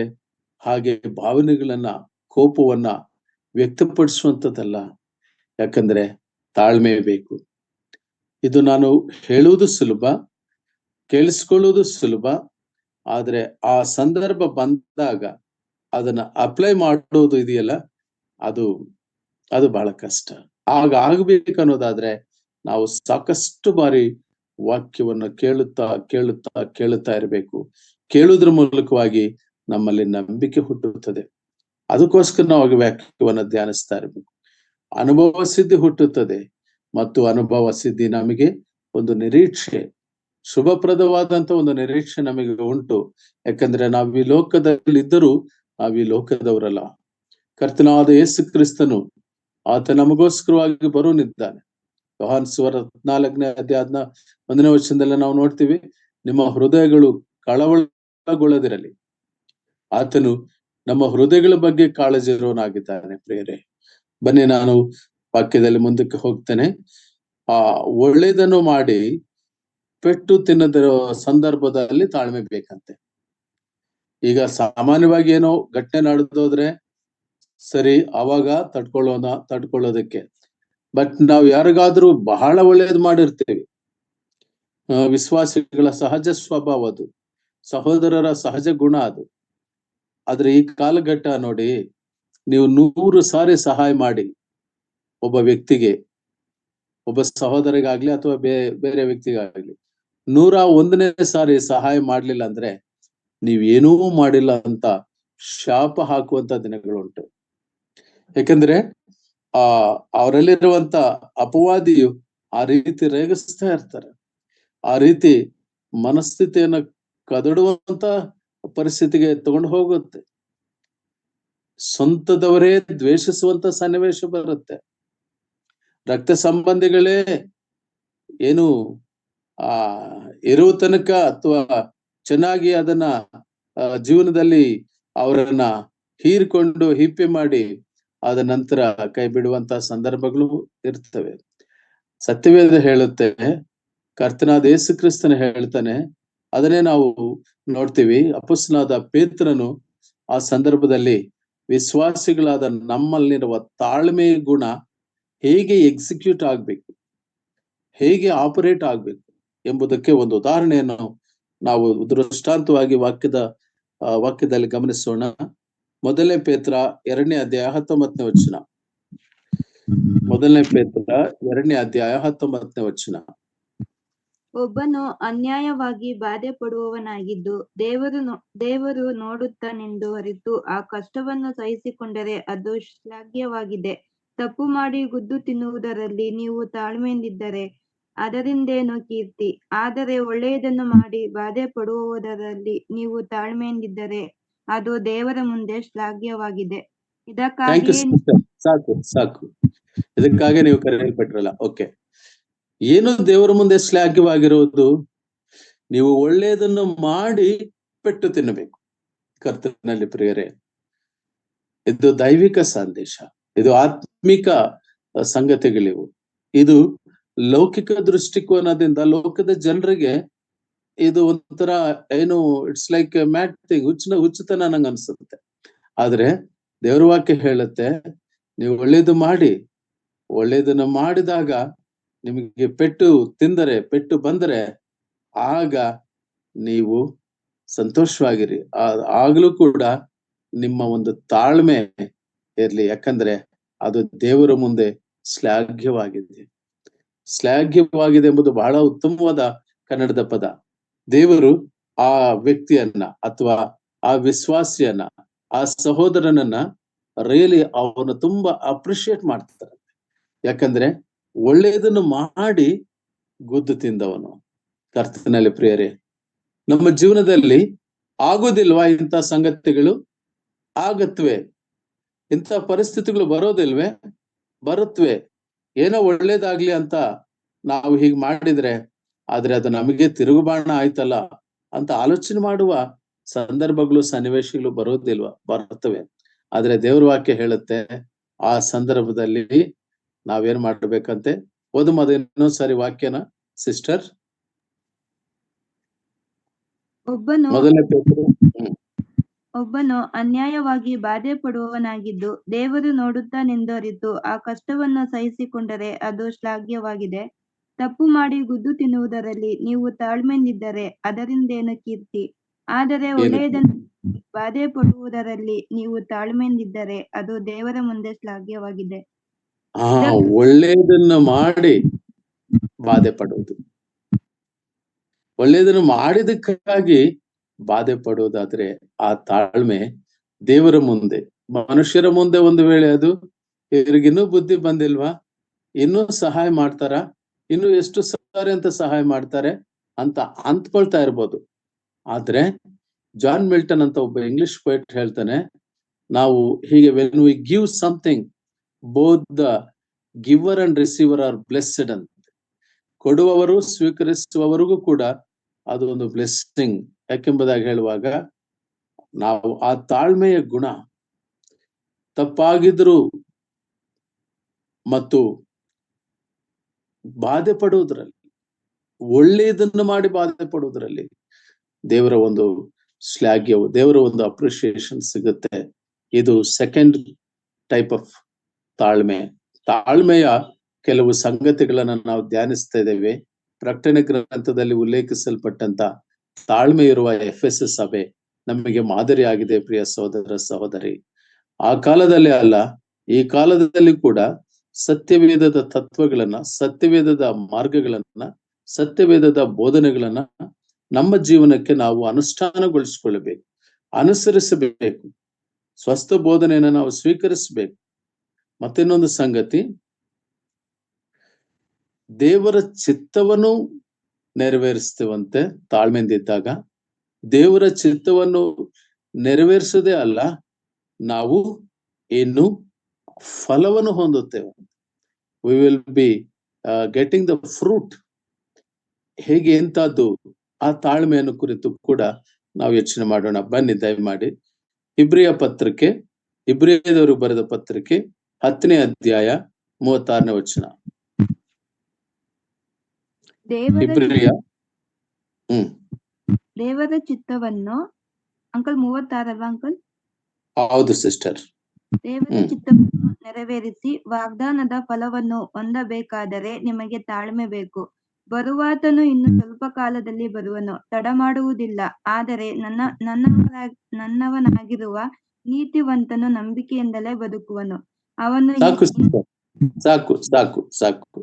A: ಹಾಗೆ ಭಾವನೆಗಳನ್ನ, ಕೋಪವನ್ನ ವ್ಯಕ್ತಪಡಿಸುವಂಥದ್ದಲ್ಲ. ಯಾಕಂದ್ರೆ ತಾಳ್ಮೆ ಬೇಕು. ಇದು ನಾನು ಹೇಳುವುದು ಸುಲಭ, ಕೇಳಿಸ್ಕೊಳ್ಳುವುದು ಸುಲಭ, ಆದ್ರೆ ಆ ಸಂದರ್ಭ ಬಂದಾಗ ಅದನ್ನ ಅಪ್ಲೈ ಮಾಡೋದು ಇದೆಯಲ್ಲ, ಅದು ಬಹಳ ಕಷ್ಟ. ಆಗ ಆಗ್ಬೇಕನ್ನೋದಾದ್ರೆ ನಾವು ಸಾಕಷ್ಟು ಬಾರಿ ವಾಕ್ಯವನ್ನ ಕೇಳುತ್ತಾ ಇರಬೇಕು. ಕೇಳುವುದ್ರ ಮೂಲಕವಾಗಿ ನಮ್ಮಲ್ಲಿ ನಂಬಿಕೆ ಹುಟ್ಟುತ್ತದೆ. ಅದಕ್ಕೋಸ್ಕರ ನಾವು ವಾಕ್ಯವನ್ನ ಧ್ಯಾನಿಸ್ತಾ ಇರಬೇಕು. ಅನುಭವ ಸಿದ್ಧಿ ಹುಟ್ಟುತ್ತದೆ ಮತ್ತು ಅನುಭವ ಸಿದ್ಧಿ ನಮಗೆ ಒಂದು ನಿರೀಕ್ಷೆ, ಶುಭಪ್ರದವಾದಂತ ಒಂದು ನಿರೀಕ್ಷೆ ನಮಗೆ ಉಂಟು. ಯಾಕಂದ್ರೆ ನಾವು ಈ ಲೋಕದಲ್ಲಿ ಇದ್ದರೂ ನಾವು ಈ ಲೋಕದವರಲ್ಲ. ಕರ್ತನಾದ ಯೇಸು ಕ್ರಿಸ್ತನು ಆತ ನಮಗೋಸ್ಕರವಾಗಿ ಬರೋನಿದ್ದಾನೆ. ಯೋಹಾನ ಸುವಾರ್ತೆ 14ನೇ ಅಧ್ಯಾಯ 1ನೇ ವಚನದಲ್ಲಿ ನಾವು ನೋಡ್ತೀವಿ, ನಿಮ್ಮ ಹೃದಯಗಳು ಕಳವಳಗೊಳ್ಳದಿರಲಿ. ಆತನು ನಮ್ಮ ಹೃದಯಗಳ ಬಗ್ಗೆ ಕಾಳಜಿ ಇರೋನಾಗಿದ್ದಾನೆ. ಪ್ರಿಯರೇ, ಬನ್ನಿ ನಾನು ವಾಕ್ಯದಲ್ಲಿ ಮುಂದಕ್ಕೆ ಹೋಗ್ತೇನೆ. ಒಳ್ಳೆಯದನ್ನು ಮಾಡಿ ಪೆಟ್ಟು ತಿನ್ನದ ಸಂದರ್ಭದಲ್ಲಿ ತಾಳ್ಮೆ ಬೇಕಂತೆ. ಈಗ ಸಾಮಾನ್ಯವಾಗಿ ಏನೋ ಘಟನೆ ನಡೆದೋದ್ರೆ ಸರಿ, ಅವಾಗ ತಡ್ಕೊಳ್ಳೋದಕ್ಕೆ. ಬಟ್ ನಾವು ಯಾರಿಗಾದ್ರೂ ಬಹಳ ಒಳ್ಳೇದು ಮಾಡಿರ್ತೀವಿ, ವಿಶ್ವಾಸಿಗಳ ಸಹಜ ಸ್ವಭಾವ ಅದು, ಸಹೋದರರ ಸಹಜ ಗುಣ ಅದು. ಆದ್ರೆ ಈ ಕಾಲಘಟ್ಟ ನೋಡಿ, ನೀವು 100 ಸಾರಿ ಸಹಾಯ ಮಾಡಿ ಒಬ್ಬ ವ್ಯಕ್ತಿಗೆ, ಒಬ್ಬ ಸಹೋದರಿಗಾಗ್ಲಿ ಅಥವಾ ಬೇರೆ ವ್ಯಕ್ತಿಗಾಗ್ಲಿ 101ನೇ ಸಾರಿ ಸಹಾಯ ಮಾಡ್ಲಿಲ್ಲ ಅಂದ್ರೆ ನೀವೇನೂ ಮಾಡಿಲ್ಲ ಅಂತ ಶಾಪ ಹಾಕುವಂತ ದಿನಗಳುಂಟು. ಯಾಕಂದ್ರೆ ಅವರಲ್ಲಿರುವಂತ ಅಪವಾದಿಯು ಆ ರೀತಿ ರೇಗಿಸ್ತಾ ಇರ್ತಾರೆ. ಆ ರೀತಿ ಮನಸ್ಥಿತಿಯನ್ನ ಕದಡುವಂತ ಪರಿಸ್ಥಿತಿಗೆ ತಗೊಂಡು ಹೋಗುತ್ತೆ. ಸ್ವಂತದವರೇ ದ್ವೇಷಿಸುವಂತ ಸನ್ನಿವೇಶ ಬರುತ್ತೆ. ರಕ್ತ ಸಂಬಂಧಿಗಳೇ ಏನು ಇರುವ ತನಕ ಅಥವಾ ಚೆನ್ನಾಗಿ ಅದನ್ನ ಜೀವನದಲ್ಲಿ ಅವರನ್ನ ಹೀರಿಕೊಂಡು ಹಿಪ್ಪೆ ಮಾಡಿ ಆದ ನಂತರ ಕೈ ಬಿಡುವಂತ ಸಂದರ್ಭಗಳು ಇರ್ತವೆ. ಸತ್ಯವೇದ ಹೇಳುತ್ತೆ, ಕರ್ತನಾದ ಯೇಸು ಕ್ರಿಸ್ತನ ಹೇಳ್ತಾನೆ, ಅದನ್ನೇ ನಾವು ನೋಡ್ತೀವಿ. ಅಪೊಸ್ತಲನಾದ ಪೇತ್ರನು ಆ ಸಂದರ್ಭದಲ್ಲಿ ವಿಶ್ವಾಸಿಗಳಾದ ನಮ್ಮಲ್ಲಿರುವ ತಾಳ್ಮೆ ಗುಣ ಹೇಗೆ ಎಕ್ಸಿಕ್ಯೂಟ್ ಆಗ್ಬೇಕು, ಹೇಗೆ ಆಪರೇಟ್ ಆಗ್ಬೇಕು ಎಂಬುದಕ್ಕೆ ಒಂದು ಉದಾಹರಣೆಯನ್ನು ನಾವು ದೃಷ್ಟಾಂತವಾಗಿ ವಾಕ್ಯದಲ್ಲಿ ಗಮನಿಸೋಣ. 1ನೇ ಪೇತ್ರ 2ನೇ ಅಧ್ಯಾಯ 19ನೇ ವಚನ. 1ನೇ ಪೇತ್ರ 2ನೇ ಅಧ್ಯಾಯ 19ನೇ ವಚನ.
B: ಒಬ್ಬನು ಅನ್ಯಾಯವಾಗಿ ಬಾಧೆ ಪಡುವವನಾಗಿದ್ದು ದೇವರು ನೋಡುತ್ತಾನೆಂದು ಅರಿತು ಆ ಕಷ್ಟವನ್ನು ಸಹಿಸಿಕೊಂಡರೆ ಅದು ಶ್ಲಾಘ್ಯವಾಗಿದೆ. ತಪ್ಪು ಮಾಡಿ ಗುದ್ದು ತಿನ್ನುವುದರಲ್ಲಿ ನೀವು ತಾಳ್ಮೆಯಿಂದಿದ್ದರೆ ಅದರಿಂದೇನು ಕೀರ್ತಿ. ಆದರೆ ಒಳ್ಳೆಯದನ್ನು ಮಾಡಿ ಬಾಧೆ ಪಡುವುದರಲ್ಲಿ ನೀವು ತಾಳ್ಮೆಯಿಂದಿದ್ದರೆ ಅದು ದೇವರ ಮುಂದೆ ಶ್ಲಾಘ್ಯವಾಗಿದೆ.
A: ಸಾಕು, ಇದಕ್ಕಾಗಿ ನೀವು ಕರೆಯಲ್ಪಟ್ರಲ್ಲ. ಓಕೆ, ಏನು ದೇವರ ಮುಂದೆ ಶ್ಲಾಘ್ಯವಾಗಿರುವುದು? ನೀವು ಒಳ್ಳೆಯದನ್ನು ಮಾಡಿ ಪೆಟ್ಟು ತಿನ್ನಬೇಕು. ಕರ್ತನಲ್ಲಿ ಪ್ರಿಯರೇ, ಇದು ದೈವಿಕ ಸಂದೇಶ, ಇದು ಆತ್ಮಿಕ ಸಂಗತಿಗಳಿವು. ಇದು ಲೌಕಿಕ ದೃಷ್ಟಿಕೋನದಿಂದ ಲೋಕದ ಜನರಿಗೆ ಇದು ಒಂಥರ ಏನು, ಇಟ್ಸ್ ಲೈಕ್ ಮ್ಯಾಟ್ ಥಿಂಗ್, ಹುಚ್ಚುತನ ನಂಗೆ ಅನ್ಸುತ್ತೆ. ಆದ್ರೆ ದೇವರ ವಾಕ್ಯ ಹೇಳುತ್ತೆ, ನೀವು ಒಳ್ಳೇದು ಮಾಡಿ, ಒಳ್ಳೇದನ್ನು ಮಾಡಿದಾಗ ನಿಮಗೆ ಪೆಟ್ಟು ಬಂದರೆ ಆಗ ನೀವು ಸಂತೋಷವಾಗಿರಿ. ಆಗ್ಲೂ ಕೂಡ ನಿಮ್ಮ ಒಂದು ತಾಳ್ಮೆ ಇರ್ಲಿ. ಯಾಕಂದ್ರೆ ಅದು ದೇವರ ಮುಂದೆ ಶ್ಲಾಘ್ಯವಾಗಿದೆ ಎಂಬುದು ಬಹಳ ಉತ್ತಮವಾದ ಕನ್ನಡದ ಪದ. ದೇವರು ಆ ವ್ಯಕ್ತಿಯನ್ನ ಅಥವಾ ಆ ವಿಶ್ವಾಸಿಯನ್ನ, ಆ ಸಹೋದರನನ್ನ ರಿಯಲಿ ಅವನು ತುಂಬಾ ಅಪ್ರಿಶಿಯೇಟ್ ಮಾಡ್ತಾರೆ. ಯಾಕಂದ್ರೆ ಒಳ್ಳೆಯದನ್ನು ಮಾಡಿ ಗುದ್ದು ತಿಂದವನು. ಕರ್ತನಲ್ಲಿ ಪ್ರಿಯರೇ, ನಮ್ಮ ಜೀವನದಲ್ಲಿ ಆಗೋದಿಲ್ವಾ ಇಂಥ ಸಂಗತಿಗಳು? ಆಗತ್ವೆ. ಇಂಥ ಪರಿಸ್ಥಿತಿಗಳು ಬರೋದಿಲ್ವೇ? ಬರುತ್ತವೆ. ಏನೋ ಒಳ್ಳೇದಾಗ್ಲಿ ಅಂತ ನಾವು ಹೀಗ್ ಮಾಡಿದ್ರೆ, ಆದ್ರೆ ಅದು ನಮಗೆ ತಿರುಗುಬಾಣ ಆಯ್ತಲ್ಲ ಅಂತ ಆಲೋಚನೆ ಮಾಡುವ ಸಂದರ್ಭಗಳು, ಸನ್ನಿವೇಶಗಳು ಬರೋದಿಲ್ವಾ? ಬರ್ತವೆ. ಆದ್ರೆ ದೇವ್ರ ವಾಕ್ಯ ಹೇಳುತ್ತೆ, ಆ ಸಂದರ್ಭದಲ್ಲಿ ನಾವೇನ್ ಮಾಡ್ಬೇಕಂತೆ? ಓದು ಇನ್ನೊಂದ್ಸರಿ ವಾಕ್ಯನ ಸಿಸ್ಟರ್.
B: ಒಬ್ಬನು ಅನ್ಯಾಯವಾಗಿ ಬಾಧೆ ಪಡುವವನಾಗಿದ್ದು ದೇವರು ನೋಡುತ್ತಾನೆಂದರಿತು ಆ ಕಷ್ಟವನ್ನು ಸಹಿಸಿಕೊಂಡರೆ ಅದು ಶ್ಲಾಘ್ಯವಾಗಿದೆ. ತಪ್ಪು ಮಾಡಿ ಗುದ್ದು ತಿನ್ನುವುದರಲ್ಲಿ ನೀವು ತಾಳ್ಮೆಯಿಂದಿದ್ದರೆ ಅದರಿಂದೇನು ಕೀರ್ತಿ? ಆದರೆ ಒಳ್ಳೆಯದನ್ನು ಬಾಧೆ ಪಡುವುದರಲ್ಲಿ ನೀವು ತಾಳ್ಮೆಯಿಂದಿದ್ದರೆ ಅದು ದೇವರ ಮುಂದೆ ಶ್ಲಾಘ್ಯವಾಗಿದೆ.
A: ಒಳ್ಳೆಯದನ್ನು ಮಾಡಿ ಬಾಧೆ ಪಡುವುದು, ಒಳ್ಳೆಯದನ್ನು ಮಾಡಿದಕ್ಕಾಗಿ ಬಾಧೆ ಪಡುವುದಾದ್ರೆ ಆ ತಾಳ್ಮೆ ದೇವರ ಮುಂದೆ, ಮನುಷ್ಯರ ಮುಂದೆ ಒಂದು ವೇಳೆ ಅದು ಇವ್ರಿಗಿನ್ನೂ ಬುದ್ಧಿ ಬಂದಿಲ್ವಾ, ಇನ್ನೂ ಸಹಾಯ ಮಾಡ್ತಾರ, ಇನ್ನು ಎಷ್ಟು ಸಾರಿ ಅಂತ ಸಹಾಯ ಮಾಡ್ತಾರೆ ಅಂತ ಅಂದ್ಕೊಳ್ತಾ ಇರ್ಬೋದು. ಆದ್ರೆ ಜಾನ್ ಮಿಲ್ಟನ್ ಅಂತ ಒಬ್ಬ ಇಂಗ್ಲಿಷ್ ಪೋಯೆಟ್ ಹೇಳ್ತಾನೆ, ನಾವು ಹೀಗೆ when we give something both the giver and receiver are blessed ಅಂತ. ಕೊಡುವವರು ಸ್ವೀಕರಿಸುವವರಿಗೂ ಕೂಡ ಅದು ಒಂದು ಬ್ಲೆಸ್ಸಿಂಗ್. ಯಾಕೆಂಬುದಾಗಿ ಹೇಳುವಾಗ ನಾವು ಆ ತಾಳ್ಮೆಯ ಗುಣ, ತಪ್ಪಾಗಿದ್ರು ಮತ್ತು ಬಾಧೆ ಪಡುವುದರಲ್ಲಿ, ಒಳ್ಳೆಯದನ್ನು ಮಾಡಿ ಬಾಧೆ ಪಡುವುದರಲ್ಲಿ ದೇವರ ಒಂದು ಶ್ಲಾಘ್ಯವು, ದೇವರ ಒಂದು ಅಪ್ರಿಸಿಯೇಷನ್ ಸಿಗುತ್ತೆ. ಇದು ಸೆಕೆಂಡ್ ಟೈಪ್ ಆಫ್ ತಾಳ್ಮೆ. ತಾಳ್ಮೆಯ ಕೆಲವು ಸಂಗತಿಗಳನ್ನ ನಾವು ಧ್ಯಾನಿಸ್ತಾ ಇದ್ದೇವೆ. ಪ್ರಕಟಣೆ ಗ್ರಂಥದಲ್ಲಿ ಉಲ್ಲೇಖಿಸಲ್ಪಟ್ಟಂತ ತಾಳ್ಮೆ ಇರುವ ಎಫೆಸಸ್ ಸಭೆ ನಮಗೆ ಮಾದರಿ ಆಗಿದೆ. ಪ್ರಿಯ ಸಹೋದರ ಸಹೋದರಿ, ಆ ಕಾಲದಲ್ಲಿ ಅಲ್ಲ, ಈ ಕಾಲದಲ್ಲಿ ಕೂಡ ಸತ್ಯವೇದದ ತತ್ವಗಳನ್ನ, ಸತ್ಯವೇದದ ಮಾರ್ಗಗಳನ್ನ, ಸತ್ಯವೇದದ ಬೋಧನೆಗಳನ್ನ ನಮ್ಮ ಜೀವನಕ್ಕೆ ನಾವು ಅನುಷ್ಠಾನಗೊಳಿಸಿಕೊಳ್ಳಬೇಕು, ಅನುಸರಿಸಬೇಕು. ಸ್ವಸ್ಥ ಬೋಧನೆಯನ್ನ ನಾವು ಸ್ವೀಕರಿಸಬೇಕು. ಮತ್ತಿನ್ನೊಂದು ಸಂಗತಿ, ದೇವರ ಚಿತ್ತವನ್ನು ನೆರವೇರಿಸ್ತೇವಂತೆ ತಾಳ್ಮೆಯಿಂದಿದ್ದಾಗ. ದೇವರ ಚಿತ್ತವನ್ನು ನೆರವೇರಿಸೋದೇ ಅಲ್ಲ, ನಾವು ಇನ್ನು ಫಲವನ್ನು ಹೊಂದುತ್ತೇವೆ. We will be getting the fruit. ಹೇಗೆ ಎಂತದ್ದು? ಆ ತಾಳ್ಮೆಯನ್ನು ಕುರಿತು ಕೂಡ ನಾವು ಯೋಚನೆ ಮಾಡೋಣ. ಬನ್ನಿ ದಯಮಾಡಿ ಇಬ್ರಿಯದವರು ಬರೆದ ಪತ್ರಿಕೆ 10ನೇ ಅಧ್ಯಾಯ 36ನೇ ವಚನ.
B: ದೇವರ ಚಿತ್ತವನ್ನು, ಅಂಕಲ್ 36 ಅಲ್ವಾ ಅಂಕಲ್?
A: ಹೌದು ಸಿಸ್ಟರ್.
B: ದೇವರ ಚಿತ್ತವನ್ನು ನೆರವೇರಿಸಿ ವಾಗ್ದಾನದ ಫಲವನ್ನು ಹೊಂದಬೇಕಾದರೆ ನಿಮಗೆ ತಾಳ್ಮೆ ಬೇಕು. ಬರುವಾತನು ಇನ್ನು ಸ್ವಲ್ಪ ಕಾಲದಲ್ಲಿ ಬರುವನು, ತಡ ಮಾಡುವುದಿಲ್ಲ. ಆದರೆ ನನ್ನವನಾಗಿರುವ ನೀತಿವಂತನು ನಂಬಿಕೆಯಿಂದಲೇ ಬದುಕುವನು. ಅವನು
A: ಸಾಕು ಸಾಕು ಸಾಕು.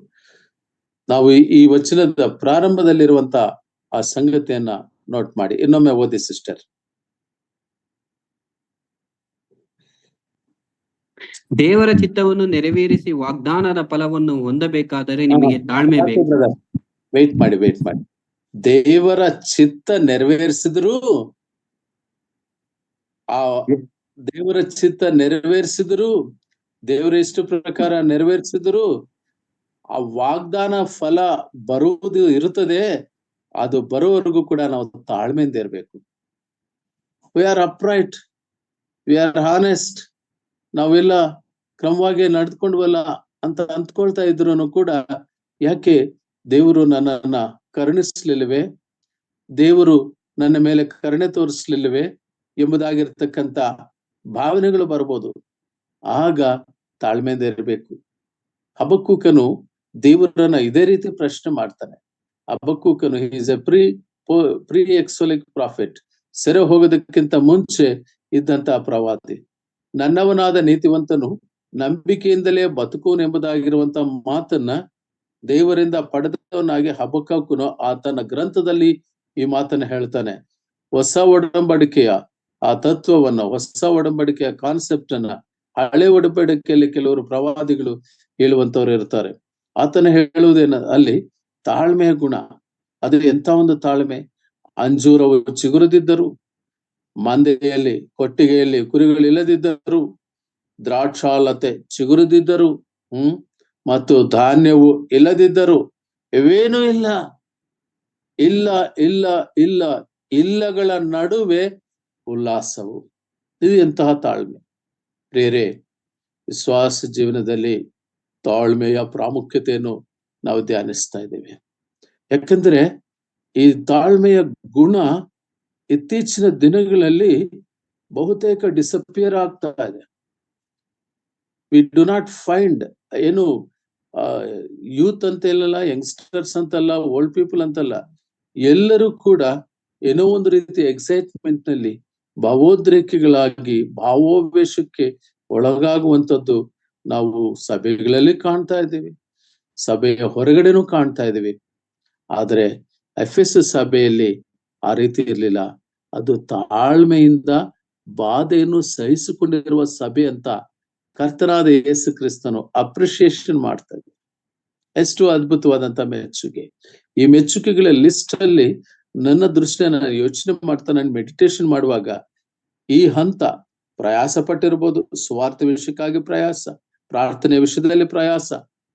A: ನಾವು ಈ ವಚನದ ಪ್ರಾರಂಭದಲ್ಲಿರುವಂತ ಆ ಸಂಗತಿಯನ್ನ ನೋಟ್ ಮಾಡಿ. ಇನ್ನೊಮ್ಮೆ ಓದಿ ಸಿಸ್ಟರ್.
C: ದೇವರ ಚಿತ್ತವನ್ನು ನೆರವೇರಿಸಿ ವಾಗ್ದಾನದ ಫಲವನ್ನು ಹೊಂದಬೇಕಾದರೆ ನಿಮಗೆ ತಾಳ್ಮೆ ಬೇಕು.
A: ವೇಟ್ ಮಾಡಿ. ದೇವರ ಚಿತ್ತ ನೆರವೇರಿಸಿದ್ರು, ದೇವರ ಇಷ್ಟ ಪ್ರಕಾರ ನೆರವೇರಿಸಿದ್ರು, ಆ ವಾಗ್ದಾನ ಫಲ ಬರುವುದು ಇರುತ್ತದೆ. ಅದು ಬರೋವರೆಗೂ ಕೂಡ ನಾವು ತಾಳ್ಮೆಯಿಂದ ಇರಬೇಕು. We are upright, we are honest. ನಾವೆಲ್ಲ ಕ್ರಮವಾಗಿ ನಡೆದುಕೊಂಡ್ವಲ್ಲ ಅಂತ ಅಂದ್ಕೊಳ್ತಾ ಇದ್ರು ಕೂಡ, ಯಾಕೆ ದೇವರು ನನ್ನನ್ನ ಕರುಣಿಸ್ಲಿಲ್ಲವೇ, ದೇವರು ನನ್ನ ಮೇಲೆ ಕರುಣೆ ತೋರಿಸ್ಲಿಲ್ಲವೇ ಎಂಬುದಾಗಿರ್ತಕ್ಕಂಥ ಭಾವನೆಗಳು ಬರ್ಬೋದು. ಆಗ ತಾಳ್ಮೆಯಿಂದ ಇರಬೇಕು. ಹಬಕ್ಕೂಕನು ದೇವರನ್ನ ಇದೇ ರೀತಿ ಪ್ರಶ್ನೆ ಮಾಡ್ತಾನೆ. ಹಬಕ್ಕೂಕನು ಈಸ್ ಎ ಪ್ರೀ ಎಕ್ಸೋಲಿಕ್ ಪ್ರಾಫಿಟ್, ಸೆರೆ ಹೋಗೋದಕ್ಕಿಂತ ಮುಂಚೆ ಇದ್ದಂತ ಪ್ರವಾದಿ. ನನ್ನವನಾದ ನೀತಿವಂತನು ನಂಬಿಕೆಯಿಂದಲೇ ಬದುಕುವನೆಂಬುದಾಗಿರುವಂತ ಮಾತನ್ನ ದೇವರಿಂದ ಪಡೆದವನಾಗಿ ಹಬಕ್ಕೂಕನು ಆತನ ಗ್ರಂಥದಲ್ಲಿ ಈ ಮಾತನ್ನ ಹೇಳ್ತಾನೆ. ಹೊಸ ಒಡಂಬಡಿಕೆಯ ಆ ತತ್ವವನ್ನ, ಹೊಸ ಒಡಂಬಡಿಕೆಯ ಕಾನ್ಸೆಪ್ಟ್ ಅನ್ನ ಹಳೆ ಒಡಂಬಡಿಕೆಯಲ್ಲಿ ಕೆಲವರು ಪ್ರವಾದಿಗಳು ಹೇಳುವಂತವ್ರು ಇರ್ತಾರೆ. ಆತನ ಹೇಳುವುದೇನ ಅಲ್ಲಿ ತಾಳ್ಮೆಯ ಗುಣ. ಅದು ಎಂತ ಒಂದು ತಾಳ್ಮೆ! ಅಂಜೂರವು ಚಿಗುರದಿದ್ದರು, ಮಂದೆಯಲ್ಲಿ ಕೊಟ್ಟಿಗೆಯಲ್ಲಿ ಕುರಿಗಳಿಲ್ಲದಿದ್ದರು, ದ್ರಾಕ್ಷಾಲತೆ ಚಿಗುರದಿದ್ದರು, ಮತ್ತು ಧಾನ್ಯವು ಇಲ್ಲದಿದ್ದರು, ಇವೇನೂ ಇಲ್ಲ, ಇಲ್ಲ ಇಲ್ಲ ಇಲ್ಲ ಇಲ್ಲಗಳ ನಡುವೆ ಉಲ್ಲಾಸವು. ಇದು ಎಂತಹ ತಾಳ್ಮೆ ಪ್ರಿಯರೇ! ವಿಶ್ವಾಸ ಜೀವನದಲ್ಲಿ ತಾಳ್ಮೆಯ ಪ್ರಾಮುಖ್ಯತೆಯನ್ನು ನಾವು ಧ್ಯಾನಿಸ್ತಾ ಇದ್ದೇವೆ. ಯಾಕಂದ್ರೆ ಈ ತಾಳ್ಮೆಯ ಗುಣ ಇತ್ತೀಚಿನ ದಿನಗಳಲ್ಲಿ ಬಹುತೇಕ ಡಿಸಪಿಯರ್ ಆಗ್ತಾ ಇದೆ. ವಿ ಡು ನಾಟ್ ಫೈಂಡ್, ಏನು ಯೂತ್ ಅಂತ ಇಲ್ಲ, ಯಂಗ್ಸ್ಟರ್ಸ್ ಅಂತಲ್ಲ, ಓಲ್ಡ್ ಪೀಪಲ್ ಅಂತಲ್ಲ, ಎಲ್ಲರೂ ಕೂಡ ಏನೋ ಒಂದು ರೀತಿ ಎಕ್ಸೈಟ್ಮೆಂಟ್ ನಲ್ಲಿ ಭಾವೋದ್ರೇಕಿಗಳಾಗಿ ಭಾವೋವೇಶಕ್ಕೆ ಒಳಗಾಗುವಂಥದ್ದು ನಾವು ಸಭೆಗಳಲ್ಲಿ ಕಾಣ್ತಾ ಇದ್ದೀವಿ, ಸಭೆಯ ಹೊರಗಡೆನೂ ಕಾಣ್ತಾ ಇದ್ದೀವಿ. ಆದ್ರೆ ಎಫೆಸಸ್ ಸಭೆಯಲ್ಲಿ ಆ ರೀತಿ ಇರ್ಲಿಲ್ಲ. ಅದು ತಾಳ್ಮೆಯಿಂದ ಬಾಧೆಯನ್ನು ಸಹಿಸಿಕೊಂಡಿರುವ ಸಭೆ ಅಂತ ಕರ್ತನಾದ ಯೇಸು ಕ್ರಿಸ್ತನು ಅಪ್ರಿಶಿಯೇಷನ್ ಮಾಡ್ತಾ ಇದ್ದಾರೆ. ಎಷ್ಟು ಅದ್ಭುತವಾದಂತ ಮೆಚ್ಚುಗೆ! ಈ ಮೆಚ್ಚುಗೆಗಳ ಲಿಸ್ಟ್ ಅಲ್ಲಿ ನನ್ನ ದೃಷ್ಟಿಯ ನಾನು ಯೋಚನೆ ಮಾಡ್ತಾ, ನಾನು ಮೆಡಿಟೇಷನ್ ಮಾಡುವಾಗ ಈ ಹಂತ ಪ್ರಯಾಸ ಪಟ್ಟಿರ್ಬೋದು, ಸ್ವಾರ್ಥ ವಿಷಯಕ್ಕಾಗಿ ಪ್ರಯಾಸ, ಪ್ರಾರ್ಥನೆ ವಿಷಯದಲ್ಲಿ ಪ್ರಯಾಸ,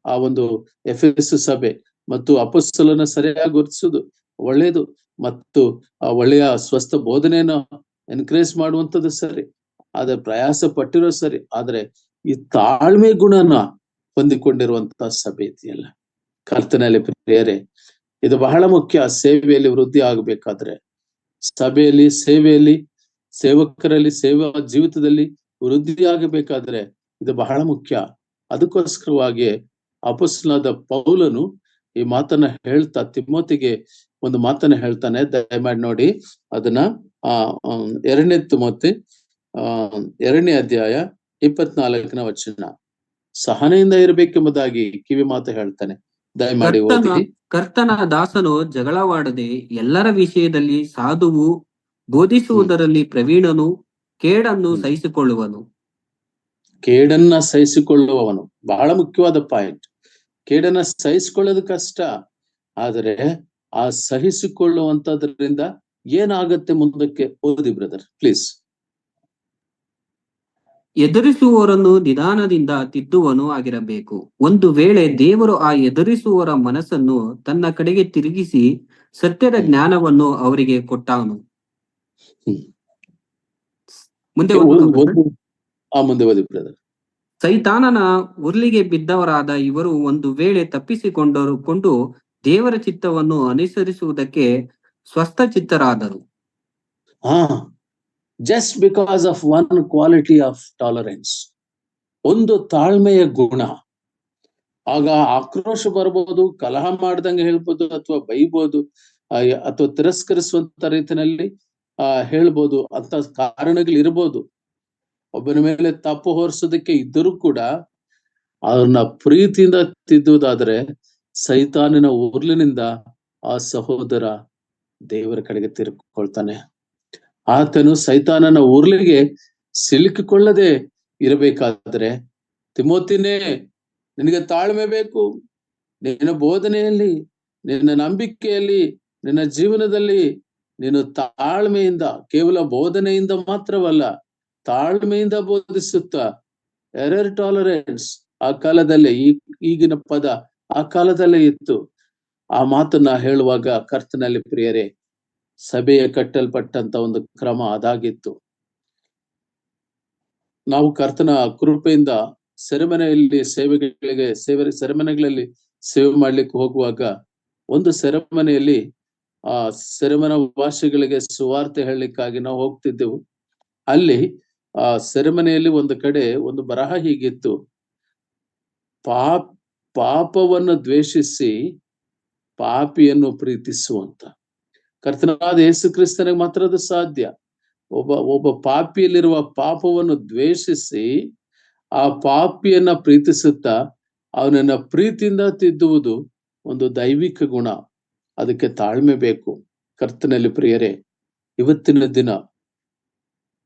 A: ಆ ಒಂದು ಎಫೆಸಸ್ ಸಭೆ ಮತ್ತು ಅಪೊಸ್ತಲನ ಸರಿಯಾಗಿ ಗುರುತಿಸುವುದು ಒಳ್ಳೇದು, ಮತ್ತು ಆ ಒಳ್ಳೆಯ ಸ್ವಸ್ಥ ಬೋಧನೆಯನ್ನು ಎನ್ಕರೇಜ್ ಮಾಡುವಂಥದ್ದು ಸರಿ, ಆದ್ರೆ ಪ್ರಯಾಸ ಪಟ್ಟಿರೋ ಸರಿ. ಆದ್ರೆ ಈ ತಾಳ್ಮೆ ಗುಣನ ಹೊಂದಿಕೊಂಡಿರುವಂತಹ ಸಭೆ ಇದೆಯಲ್ಲ, ಕರ್ತನಲ್ಲಿ ಪ್ರಿಯರೇ, ಇದು ಬಹಳ ಮುಖ್ಯ. ಸೇವೆಯಲ್ಲಿ ವೃದ್ಧಿ ಆಗಬೇಕಾದ್ರೆ, ಸಭೆಯಲ್ಲಿ, ಸೇವೆಯಲ್ಲಿ, ಸೇವಕರಲ್ಲಿ, ಸೇವಾ ಜೀವಿತದಲ್ಲಿ ವೃದ್ಧಿ ಆಗಬೇಕಾದ್ರೆ ಇದು ಬಹಳ ಮುಖ್ಯ. ಅದಕ್ಕೋಸ್ಕರವಾಗಿ ಅಪೊಸ್ತಲನಾದ ಪೌಲನು ಈ ಮಾತನ್ನ ಹೇಳ್ತಾ ತಿಮೋತಿಗೆ ಒಂದು ಮಾತನ್ನ ಹೇಳ್ತಾನೆ. ದಯಮಾಡಿ ನೋಡಿ ಅದನ್ನ 2 ತಿಮೋತಿ 2ನೇ ಅಧ್ಯಾಯ 24ನೇ ವಚನ. ಸಹನೆಯಿಂದ ಇರಬೇಕೆಂಬುದಾಗಿ ಕಿವಿ ಮಾತು ಹೇಳ್ತಾನೆ. ದಯಮಾಡಿ ಓದಿ.
C: ಕರ್ತನ ದಾಸನು ಜಗಳವಾಡದೆ ಎಲ್ಲರ ವಿಷಯದಲ್ಲಿ ಸಾಧುವು, ಬೋಧಿಸುವುದರಲ್ಲಿ ಪ್ರವೀಣನು, ಕೇಡನ್ನು ಸಹಿಸಿಕೊಳ್ಳುವನು.
A: ಕೇಡನ್ನ ಸಹಿಸಿಕೊಳ್ಳುವವನು ಬಹಳ ಮುಖ್ಯವಾದ ಪಾಯಿಂಟ್. ಕೇಡನ್ನ ಸಹಿಸಿಕೊಳ್ಳೋದು ಕಷ್ಟ, ಆದರೆ ಆ ಸಹಿಸಿಕೊಳ್ಳುವಂತದ್ರಿಂದ ಏನಾಗತ್ತೆ ಮುಂದಕ್ಕೆ? ಓದಿ ಬ್ರದರ್ ಪ್ಲೀಸ್.
C: ಎದುರಿಸುವವರನ್ನು ನಿಧಾನದಿಂದ ತಿದ್ದುವನು ಆಗಿರಬೇಕು. ಒಂದು ವೇಳೆ ದೇವರು ಆ ಎದುರಿಸುವವರ ಮನಸ್ಸನ್ನು ತನ್ನ ಕಡೆಗೆ ತಿರುಗಿಸಿ ಸತ್ಯದ ಜ್ಞಾನವನ್ನು ಅವರಿಗೆ ಕೊಟ್ಟಾನು. ಮುಂದೆ
A: ಓದಿ ಬ್ರದರ್.
C: ಸೈತಾನನ ಉರ್ಲಿಗೆ ಬಿದ್ದವರಾದ ಇವರು ಒಂದು ವೇಳೆ ತಪ್ಪಿಸಿಕೊಂಡು ದೇವರ ಚಿತ್ತವನ್ನು ಅನುಸರಿಸುವುದಕ್ಕೆ ಸ್ವಸ್ಥಚಿತ್ತರಾದರು.
A: Just because of one quality of tolerance, ಒಂದು ತಾಳ್ಮೆಯ ಗುಣ. ಆಗ ಆಕ್ರೋಶ ಬರ್ಬೋದು, ಕಲಹ ಮಾಡ್ದಂಗೆ ಹೇಳ್ಬೋದು, ಅಥವಾ ಬೈಬೋದು, ಅಥವಾ ತಿರಸ್ಕರಿಸುವಂತ ರೀತಿಯಲ್ಲಿ ಹೇಳ್ಬೋದು, ಅಂತ ಕಾರಣಗಳು ಇರ್ಬೋದು. ಒಬ್ಬನ ಮೇಲೆ ತಪ್ಪು ಹೊರಿಸೋದಕ್ಕೆ ಇದ್ದರೂ ಕೂಡ ಅವ್ರನ್ನ ಪ್ರೀತಿಯಿಂದ ತಿದ್ದುವುದಾದ್ರೆ ಸೈತಾನಿನ ಉರ್ಲಿನಿಂದ ಆ ಸಹೋದರ ದೇವರ ಕಡೆಗೆ ತಿರುಗಿಕೊಳ್ತಾನೆ. ಆತನು ಸೈತಾನನ ಉರ್ಲಿಗೆ ಸಿಲುಕಿಕೊಳ್ಳದೆ ಇರಬೇಕಾದ್ರೆ, ತಿಮೋತಿನೇ, ನಿನಗೆ ತಾಳ್ಮೆ ಬೇಕು. ನಿನ್ನ ಬೋಧನೆಯಲ್ಲಿ, ನಿನ್ನ ನಂಬಿಕೆಯಲ್ಲಿ, ನಿನ್ನ ಜೀವನದಲ್ಲಿ ನೀನು ತಾಳ್ಮೆಯಿಂದ, ಕೇವಲ ಬೋಧನೆಯಿಂದ ಮಾತ್ರವಲ್ಲ, ತಾಳ್ಮೆಯಿಂದ ಬೋಧಿಸುತ್ತಾ, ಎರರ್ ಟಾಲರೆನ್ಸ್ ಆ ಕಾಲದಲ್ಲೇ, ಈಗಿನ ಪದ ಆ ಕಾಲದಲ್ಲೇ ಇತ್ತು. ಆ ಮಾತನ್ನ ಹೇಳುವಾಗ ಕರ್ತನಲ್ಲಿ ಪ್ರಿಯರೇ, ಸಭೆಯ ಕಟ್ಟಲ್ಪಟ್ಟಂತ ಒಂದು ಕ್ರಮ ಅದಾಗಿತ್ತು. ನಾವು ಕರ್ತನ ಕೃಪೆಯಿಂದ ಸೆರೆಮನೆಯಲ್ಲಿ ಸೆರೆಮನೆಗಳಲ್ಲಿ ಸೇವೆ ಮಾಡ್ಲಿಕ್ಕೆ ಹೋಗುವಾಗ, ಒಂದು ಸೆರೆಮನೆಯಲ್ಲಿ ಆ ಸೆರೆಮನೆ ವಾಸಿಗಳಿಗೆ ಸುವಾರ್ತೆ ಹೇಳಲಿಕ್ಕಾಗಿ ನಾವು ಹೋಗ್ತಿದ್ದೆವು. ಅಲ್ಲಿ ಆ ಸೆರೆಮನೆಯಲ್ಲಿ ಒಂದು ಕಡೆ ಒಂದು ಬರಹ ಹೀಗಿತ್ತು: ಪಾಪವನ್ನು ದ್ವೇಷಿಸಿ ಪಾಪಿಯನ್ನು ಪ್ರೀತಿಸುವಂತ. ಕರ್ತನಾದ ಯೇಸು ಕ್ರಿಸ್ತನಿಗೆ ಮಾತ್ರ ಅದು ಸಾಧ್ಯ. ಒಬ್ಬ ಪಾಪಿಯಲ್ಲಿರುವ ಪಾಪವನ್ನು ದ್ವೇಷಿಸಿ ಆ ಪಾಪಿಯನ್ನ ಪ್ರೀತಿಸುತ್ತಾ ಅವನನ್ನ ಪ್ರೀತಿಯಿಂದ ತಿದ್ದುವುದು ಒಂದು ದೈವಿಕ ಗುಣ. ಅದಕ್ಕೆ ತಾಳ್ಮೆ ಬೇಕು. ಕರ್ತನಲ್ಲಿ ಪ್ರಿಯರೇ, ಇವತ್ತಿನ ದಿನ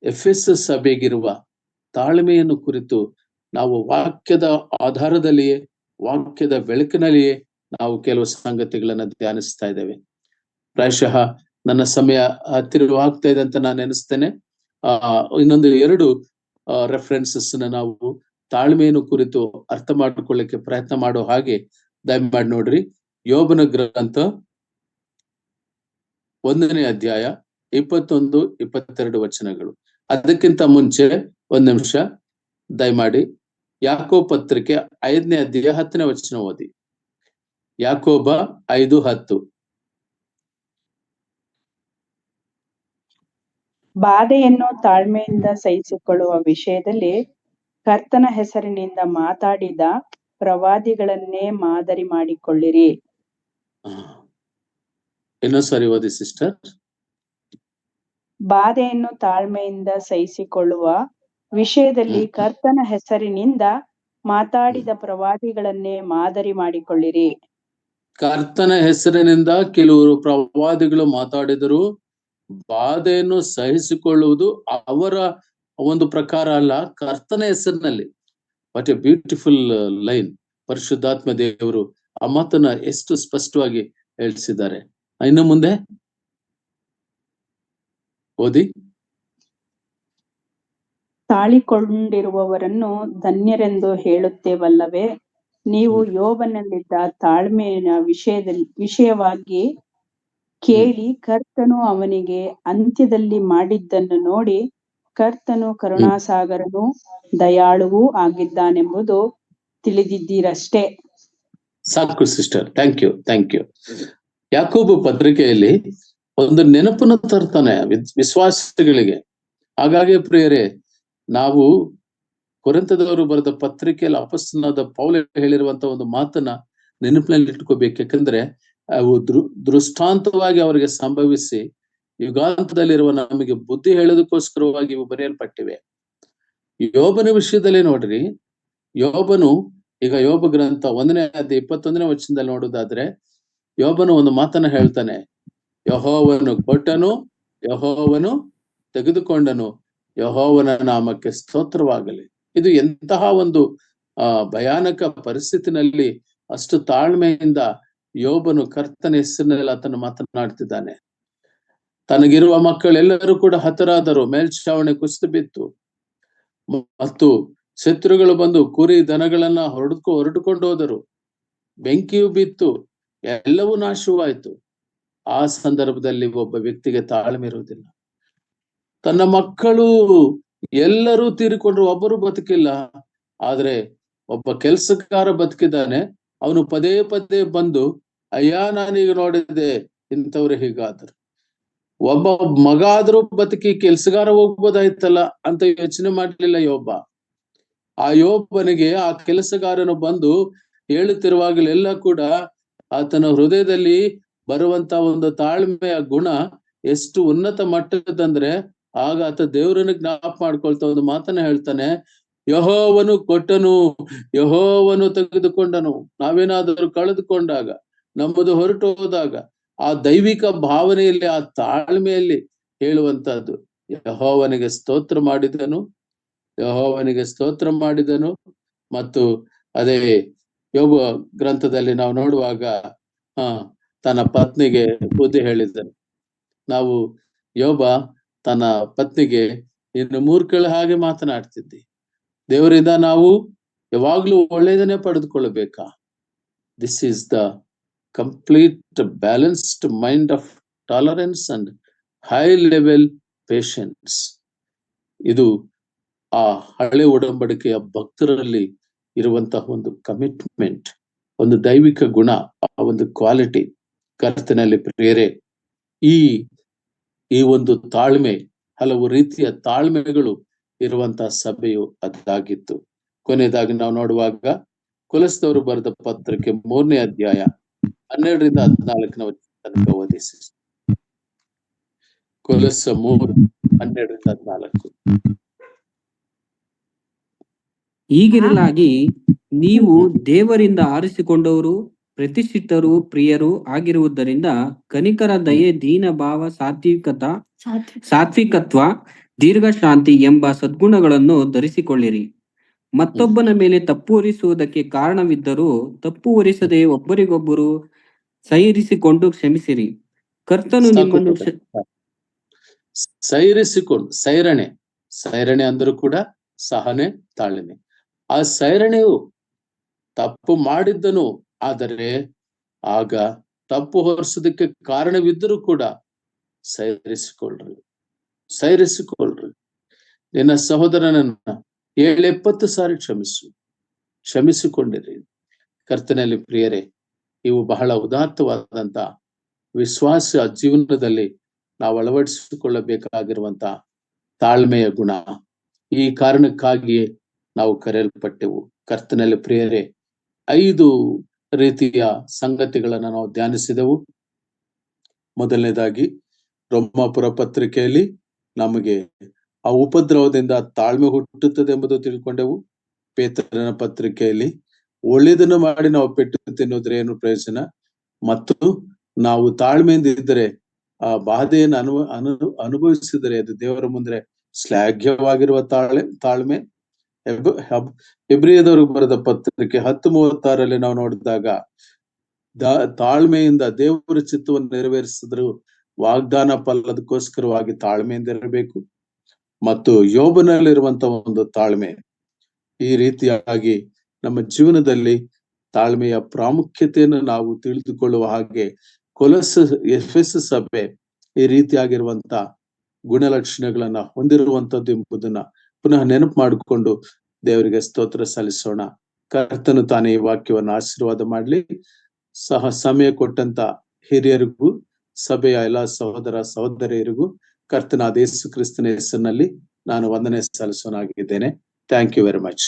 A: ಎಫೆಸಸ್ ಸಭೆಗಿರುವ ತಾಳ್ಮೆಯನ್ನು ಕುರಿತು ನಾವು ವಾಕ್ಯದ ಆಧಾರದಲ್ಲಿಯೇ ವಾಕ್ಯದ ಬೆಳಕಿನಲ್ಲಿ ನಾವು ಕೆಲವು ಸಂಗತಿಗಳನ್ನ ಧ್ಯಾನಿಸ್ತಾ ಇದ್ದೇವೆ. ಪ್ರಾಯಶಃ ನನ್ನ ಸಮಯ ಹತ್ತಿರವಾಗ್ತಾ ಇದೆ ಅಂತ ನಾನು ಎನಿಸ್ತೇನೆ. ಇನ್ನೊಂದು 2 ರೆಫರೆನ್ಸಸ್ ನಾವು ತಾಳ್ಮೆಯನ್ನು ಕುರಿತು ಅರ್ಥ ಮಾಡಿಕೊಳ್ಳಿಕ್ಕೆ ಪ್ರಯತ್ನ ಮಾಡೋ ಹಾಗೆ ದಯಮಾಡಿ ನೋಡ್ರಿ. ಯೋಬನ ಗ್ರಂಥ 1ನೇ ಅಧ್ಯಾಯ 21-22 ವಚನಗಳು. ಅದಕ್ಕಿಂತ ಮುಂಚೆ 1 ನಿಮಿಷ ದಯಮಾಡಿ ಯಾಕೋಬ ಪತ್ರಿಕೆ 5ನೇ ಅಧ್ಯಾಯ 10ನೇ ವಚನ ಓದಿ. ಯಾಕೋಬ 5:10.
D: ಬಾಧೆಯನ್ನು ತಾಳ್ಮೆಯಿಂದ ಸಹಿಸಿಕೊಳ್ಳುವ ವಿಷಯದಲ್ಲಿ ಕರ್ತನ ಹೆಸರಿನಿಂದ ಮಾತಾಡಿದ ಪ್ರವಾದಿಗಳನ್ನೇ ಮಾದರಿ ಮಾಡಿಕೊಳ್ಳಿರಿ.
A: ಇನ್ನೊಂದ್ಸರಿ ಓದಿ ಸಿಸ್ಟರ್.
D: ಬಾಧೆಯನ್ನು ತಾಳ್ಮೆಯಿಂದ ಸಹಿಸಿಕೊಳ್ಳುವ ವಿಷಯದಲ್ಲಿ ಕರ್ತನ ಹೆಸರಿನಿಂದ ಮಾತಾಡಿದ ಪ್ರವಾದಿಗಳನ್ನೇ ಮಾದರಿ ಮಾಡಿಕೊಳ್ಳಿರಿ.
A: ಕರ್ತನ ಹೆಸರಿನಿಂದ ಕೆಲವರು ಪ್ರವಾದಿಗಳು ಮಾತಾಡಿದರು. ಬಾಧೆಯನ್ನು ಸಹಿಸಿಕೊಳ್ಳುವುದು ಅವರ ಒಂದು ಪ್ರಕಾರ ಅಲ್ಲ, ಕರ್ತನ ಹೆಸರಿನಲ್ಲಿ. What a beautiful line. ಪರಿಶುದ್ಧಾತ್ಮ ದೇವರು ಆ ಮಾತನ್ನ ಎಷ್ಟು ಸ್ಪಷ್ಟವಾಗಿ ಹೇಳಿಸಿದ್ದಾರೆ. ಇನ್ನು ಮುಂದೆ ಓದಿ.
D: ತಾಳಿಕೊಂಡಿರುವವರನ್ನು ಧನ್ಯರೆಂದು ಹೇಳುತ್ತೇವಲ್ಲವೇ? ನೀವು ಯೋಬನಲ್ಲಿದ್ದ ತಾಳ್ಮೆಯ ವಿಷಯವಾಗಿ ಕೇಳಿ ಕರ್ತನು ಅವನಿಗೆ ಅಂತ್ಯದಲ್ಲಿ ಮಾಡಿದ್ದನ್ನು ನೋಡಿ ಕರ್ತನು ಕರುಣಾಸಾಗರನು ದಯಾಳುವೂ ಆಗಿದ್ದಾನೆಂಬುದು ತಿಳಿದಿದ್ದೀರಷ್ಟೇ.
A: ಸಾಕು ಸಿಸ್ಟರ್, ಥ್ಯಾಂಕ್ ಯು. ಯಾಕೋಬ ಪತ್ರಿಕೆಯಲ್ಲಿ ಒಂದು ನೆನಪನ್ನು ತರ್ತಾನೆ ವಿಶ್ವಾಸಿಗಳಿಗೆ. ಹಾಗಾಗಿ ಪ್ರಿಯರೇ, ನಾವು ಕೊರಿಂಥದವರು ಬರೆದ ಪತ್ರಿಕೆಯಲ್ಲಿ ಅಪೊಸ್ತಲನಾದ ಪೌಲ ಹೇಳಿರುವಂತ ಒಂದು ಮಾತನ್ನ ನೆನಪಿನಲ್ಲಿ ಇಟ್ಕೋಬೇಕು. ಯಾಕಂದ್ರೆ ಅವು ದೃಷ್ಟಾಂತವಾಗಿ ಅವರಿಗೆ ಸಂಭವಿಸಿ ಯುಗಾಂತದಲ್ಲಿರುವ ನಮಗೆ ಬುದ್ಧಿ ಹೇಳೋದಕ್ಕೋಸ್ಕರವಾಗಿ ಇವು ಬರೆಯಲ್ಪಟ್ಟಿವೆ. ಯೋಬನ ವಿಷಯದಲ್ಲಿ ನೋಡ್ರಿ, ಯೋಬನು ಈಗ ಯೋಬ ಗ್ರಂಥ 1ನೇ ಅಧ್ಯಾಯ 21ನೇ ವಚನದಲ್ಲಿ ನೋಡೋದಾದ್ರೆ ಯೋಬನು ಒಂದು ಮಾತನ್ನ ಹೇಳ್ತಾನೆ. ಯೆಹೋವನು ಕೊಟ್ಟನು, ಯೆಹೋವನು ತೆಗೆದುಕೊಂಡನು, ಯೆಹೋವನ ನಾಮಕ್ಕೆ ಸ್ತೋತ್ರವಾಗಲಿ. ಇದು ಎಂತಹ ಒಂದು ಭಯಾನಕ ಪರಿಸ್ಥಿತಿನಲ್ಲಿ ಅಷ್ಟು ತಾಳ್ಮೆಯಿಂದ ಯೋಬನು ಕರ್ತನ ಹೆಸರಿನಲ್ಲಿ ಆತನು ಮಾತನಾಡ್ತಿದ್ದಾನೆ. ತನಗಿರುವ ಮಕ್ಕಳೆಲ್ಲರೂ ಕೂಡ ಹತರಾದರು, ಮೇಲ್ಛಾವಣಿ ಕುಸಿದು ಬಿತ್ತು, ಮತ್ತು ಶತ್ರುಗಳು ಬಂದು ಕುರಿ ದನಗಳನ್ನ ಹೊರಟುಕೊಂಡು ಹೋದರು, ಬೆಂಕಿಯು ಬಿತ್ತು, ಎಲ್ಲವೂ ನಾಶವಾಯಿತು. ಆ ಸಂದರ್ಭದಲ್ಲಿ ಒಬ್ಬ ವ್ಯಕ್ತಿಗೆ ತಾಳ್ಮೆ ಇರುವುದಿಲ್ಲ. ತನ್ನ ಮಕ್ಕಳು ಎಲ್ಲರೂ ತೀರಿಕೊಂಡ್ರು, ಒಬ್ಬರು ಬದುಕಿಲ್ಲ. ಆದ್ರೆ ಒಬ್ಬ ಕೆಲಸಗಾರ ಬದುಕಿದ್ದಾನೆ. ಅವನು ಪದೇ ಪದೇ ಬಂದು, ಅಯ್ಯ ನಾನೀಗ ನೋಡಿದೆ ಇಂಥವ್ರು ಹೀಗಾದ್ರು. ಒಬ್ಬ ಮಗ ಆದ್ರೂ ಬದುಕಿ ಕೆಲಸಗಾರ ಹೋಗ್ಬೋದಾಯ್ತಲ್ಲ ಅಂತ ಯೋಚನೆ ಮಾಡ್ಲಿಲ್ಲ ಯೋಬ. ಆ ಯೋಬನಿಗೆ ಆ ಕೆಲಸಗಾರನು ಬಂದು ಹೇಳುತ್ತಿರುವಾಗಲೆಲ್ಲ ಕೂಡ ಆತನ ಹೃದಯದಲ್ಲಿ ಬರುವಂತ ಒಂದು ತಾಳ್ಮೆಯ ಗುಣ ಎಷ್ಟು ಉನ್ನತ ಮಟ್ಟದಂದ್ರೆ, ಆಗ ಆತ ದೇವರನ್ನು ಜ್ಞಾಪ ಮಾಡ್ಕೊಳ್ತಾ ಒಂದು ಮಾತನ್ನ ಹೇಳ್ತಾನೆ. ಯೆಹೋವನು ಕೊಟ್ಟನು, ಯೆಹೋವನು ತೆಗೆದುಕೊಂಡನು. ನಾವೇನಾದರೂ ಕಳೆದುಕೊಂಡಾಗ, ನಮ್ಮದು ಹೊರಟು ಹೋದಾಗ ಆ ದೈವಿಕ ಭಾವನೆಯಲ್ಲಿ, ಆ ತಾಳ್ಮೆಯಲ್ಲಿ ಹೇಳುವಂತಹದ್ದು, ಯೆಹೋವನಿಗೆ ಸ್ತೋತ್ರ ಮಾಡಿದನು, ಯೆಹೋವನಿಗೆ ಸ್ತೋತ್ರ ಮಾಡಿದನು. ಮತ್ತು ಅದೇ ಯೋಬ ಗ್ರಂಥದಲ್ಲಿ ನಾವು ನೋಡುವಾಗ ತನ್ನ ಪತ್ನಿಗೆ ಬುದ್ಧಿ ಹೇಳಿದನು. ನಾವು ಯೋಬ ತನ್ನ ಪತ್ನಿಗೆ ಇನ್ನು ಮೂರ್ಖಳ ಹಾಗೆ ಮಾತನಾಡ್ತಿದ್ದಿ, ದೇವರಿಂದ ನಾವು ಯಾವಾಗ್ಲೂ ಒಳ್ಳೆಯದನ್ನೇ ಪಡೆದುಕೊಳ್ಳಬೇಕಾ? This is the complete balanced mind of tolerance and high level patience. ಇದು ಆ ಹಳೆ ಒಡಂಬಡಿಕೆಯ ಭಕ್ತರಲ್ಲಿ ಇರುವಂತಹ ಒಂದು ಕಮಿಟ್ಮೆಂಟ್, ಒಂದು ದೈವಿಕ ಗುಣ, ಆ ಒಂದು ಕ್ವಾಲಿಟಿ ಕರ್ತನಲ್ಲಿ ಪ್ರಿಯರೇ. ಈ ಒಂದು ತಾಳ್ಮೆ, ಹಲವು ರೀತಿಯ ತಾಳ್ಮೆಗಳು ಇರುವಂತಹ ಸಭೆಯು ಅದಾಗಿತ್ತು. ಕೊನೆಯದಾಗಿ ನಾವು ನೋಡುವಾಗ ಕೊಲೊಸ್ಸದವರು ಬರೆದ ಪತ್ರಕ್ಕೆ 3ನೇ ಅಧ್ಯಾಯ 12-14 ತನಕ ಓದಿಸಿ. ಕೊಲೊಸ್ಸ 3:12-14.
C: ಹೀಗಿರಲಾಗಿ ನೀವು ದೇವರಿಂದ ಆರಿಸಿಕೊಂಡವರು, ಪ್ರತಿಷ್ಠಿತರು, ಪ್ರಿಯರು ಆಗಿರುವುದರಿಂದ ಕನಿಕರ, ದಯೆ, ದೀನ ಭಾವ, ಸಾತ್ವಿಕತ್ವ, ದೀರ್ಘಶಾಂತಿ ಎಂಬ ಸದ್ಗುಣಗಳನ್ನು ಧರಿಸಿಕೊಳ್ಳಿರಿ. ಮತ್ತೊಬ್ಬನ ಮೇಲೆ ತಪ್ಪು ಹೊರಿಸುವುದಕ್ಕೆ ಕಾರಣವಿದ್ದರೂ ತಪ್ಪು ಹೊರಿಸದೆ ಒಬ್ಬರಿಗೊಬ್ಬರು ಸಹಿರಿಸಿಕೊಂಡು ಕ್ಷಮಿಸಿರಿ. ಕರ್ತನು ನಿಮ್ಮನ್ನು
A: ಸೈರಿಸಿಕೊಂಡು, ಸೈರಣೆ ಅಂದ್ರೂ ಕೂಡ ಸಹನೆ, ತಾಳ್ಮೆ. ಆ ಸೈರಣೆಯು ತಪ್ಪು ಮಾಡಿದ್ದನು, ಆದರೆ ಆಗ ತಪ್ಪು ಹೊರಿಸೋದಕ್ಕೆ ಕಾರಣವಿದ್ದರೂ ಕೂಡ ಸೈರಿಸಿಕೊಳ್ಳ್ರಿ. ನಿನ್ನ ಸಹೋದರನನ್ನ 70 ಸಾರಿ ಕ್ಷಮಿಸಿಕೊಂಡಿರಿ. ಕರ್ತನಲ್ಲಿ ಪ್ರಿಯರೇ, ಇವು ಬಹಳ ಉದಾತ್ತವಾದಂತ ವಿಶ್ವಾಸ ಜೀವನದಲ್ಲಿ ನಾವು ಅಳವಡಿಸಿಕೊಳ್ಳಬೇಕಾಗಿರುವಂತ ತಾಳ್ಮೆಯ ಗುಣ. ಈ ಕಾರಣಕ್ಕಾಗಿಯೇ ನಾವು ಕರೆಯಲ್ಪಟ್ಟೆವು. ಕರ್ತನಲ್ಲಿ ಪ್ರಿಯರೇ, 5 ರೀತಿಯ ಸಂಗತಿಗಳನ್ನ ನಾವು ಧ್ಯಾನಿಸಿದೆವು. ಮೊದಲನೇದಾಗಿ ರೋಮಾಪುರ ಪತ್ರಿಕೆಯಲ್ಲಿ ನಮಗೆ ಆ ಉಪದ್ರವದಿಂದ ತಾಳ್ಮೆ ಹುಟ್ಟುತ್ತದೆ ಎಂಬುದು ತಿಳ್ಕೊಂಡೆವು. ಪೇತ್ರನ ಪತ್ರಿಕೆಯಲ್ಲಿ ಒಳ್ಳೆಯದನ್ನು ಮಾಡಿ ನಾವು ಪೆಟ್ಟು ತಿನ್ನೋದ್ರೆ ಏನು ಪ್ರಯೋಜನ, ಮತ್ತು ನಾವು ತಾಳ್ಮೆಯಿಂದ ಇದ್ದರೆ ಆ ಬಾಧೆಯನ್ನು ಅನುಭವಿಸಿದರೆ ಅದು ದೇವರ ಮುಂದೆ ಶ್ಲಾಘ್ಯವಾಗಿರುವ ತಾಳ್ಮೆ. ಹೆಬ್ರಿಯದವರಿಗೆ ಬರೆದ ಪತ್ರಿಕೆ 10:36 ನಾವು ನೋಡಿದಾಗ ತಾಳ್ಮೆಯಿಂದ ದೇವರ ಚಿತ್ತವನ್ನು ನೆರವೇರಿಸಿದ್ರು ವಾಗ್ದಾನ ಫಲದಕ್ಕೋಸ್ಕರವಾಗಿ ತಾಳ್ಮೆಯಿಂದ ಇರಬೇಕು. ಮತ್ತು ಯೋಬನಲ್ಲಿರುವಂತಹ ಒಂದು ತಾಳ್ಮೆ, ಈ ರೀತಿಯಾಗಿ ನಮ್ಮ ಜೀವನದಲ್ಲಿ ತಾಳ್ಮೆಯ ಪ್ರಾಮುಖ್ಯತೆಯನ್ನು ನಾವು ತಿಳಿದುಕೊಳ್ಳುವ ಹಾಗೆ ಎಫೆಸ ಸಭೆ ಈ ರೀತಿಯಾಗಿರುವಂತ ಗುಣಲಕ್ಷಣಗಳನ್ನ ಹೊಂದಿರುವಂತದ್ದು ಎಂಬುದನ್ನ ಪುನಃ ನೆನಪು ಮಾಡಿಕೊಂಡು ದೇವರಿಗೆ ಸ್ತೋತ್ರ ಸಲ್ಲಿಸೋಣ. ಕರ್ತನು ತಾನೇ ಈ ವಾಕ್ಯವನ್ನು ಆಶೀರ್ವಾದ ಮಾಡ್ಲಿ. ಸಮಯ ಕೊಟ್ಟಂತ ಹಿರಿಯರಿಗೂ ಸಭೆಯ ಎಲ್ಲ ಸಹೋದರ ಸಹೋದರಿಯರಿಗೂ ಕರ್ತನಾದ ಯೇಸು ಕ್ರಿಸ್ತನ ಹೆಸರಿನಲ್ಲಿ ನಾನು ವಂದನೆ ಸಲ್ಲಿಸೋನಾಗಿದ್ದೇನೆ. Thank you very much.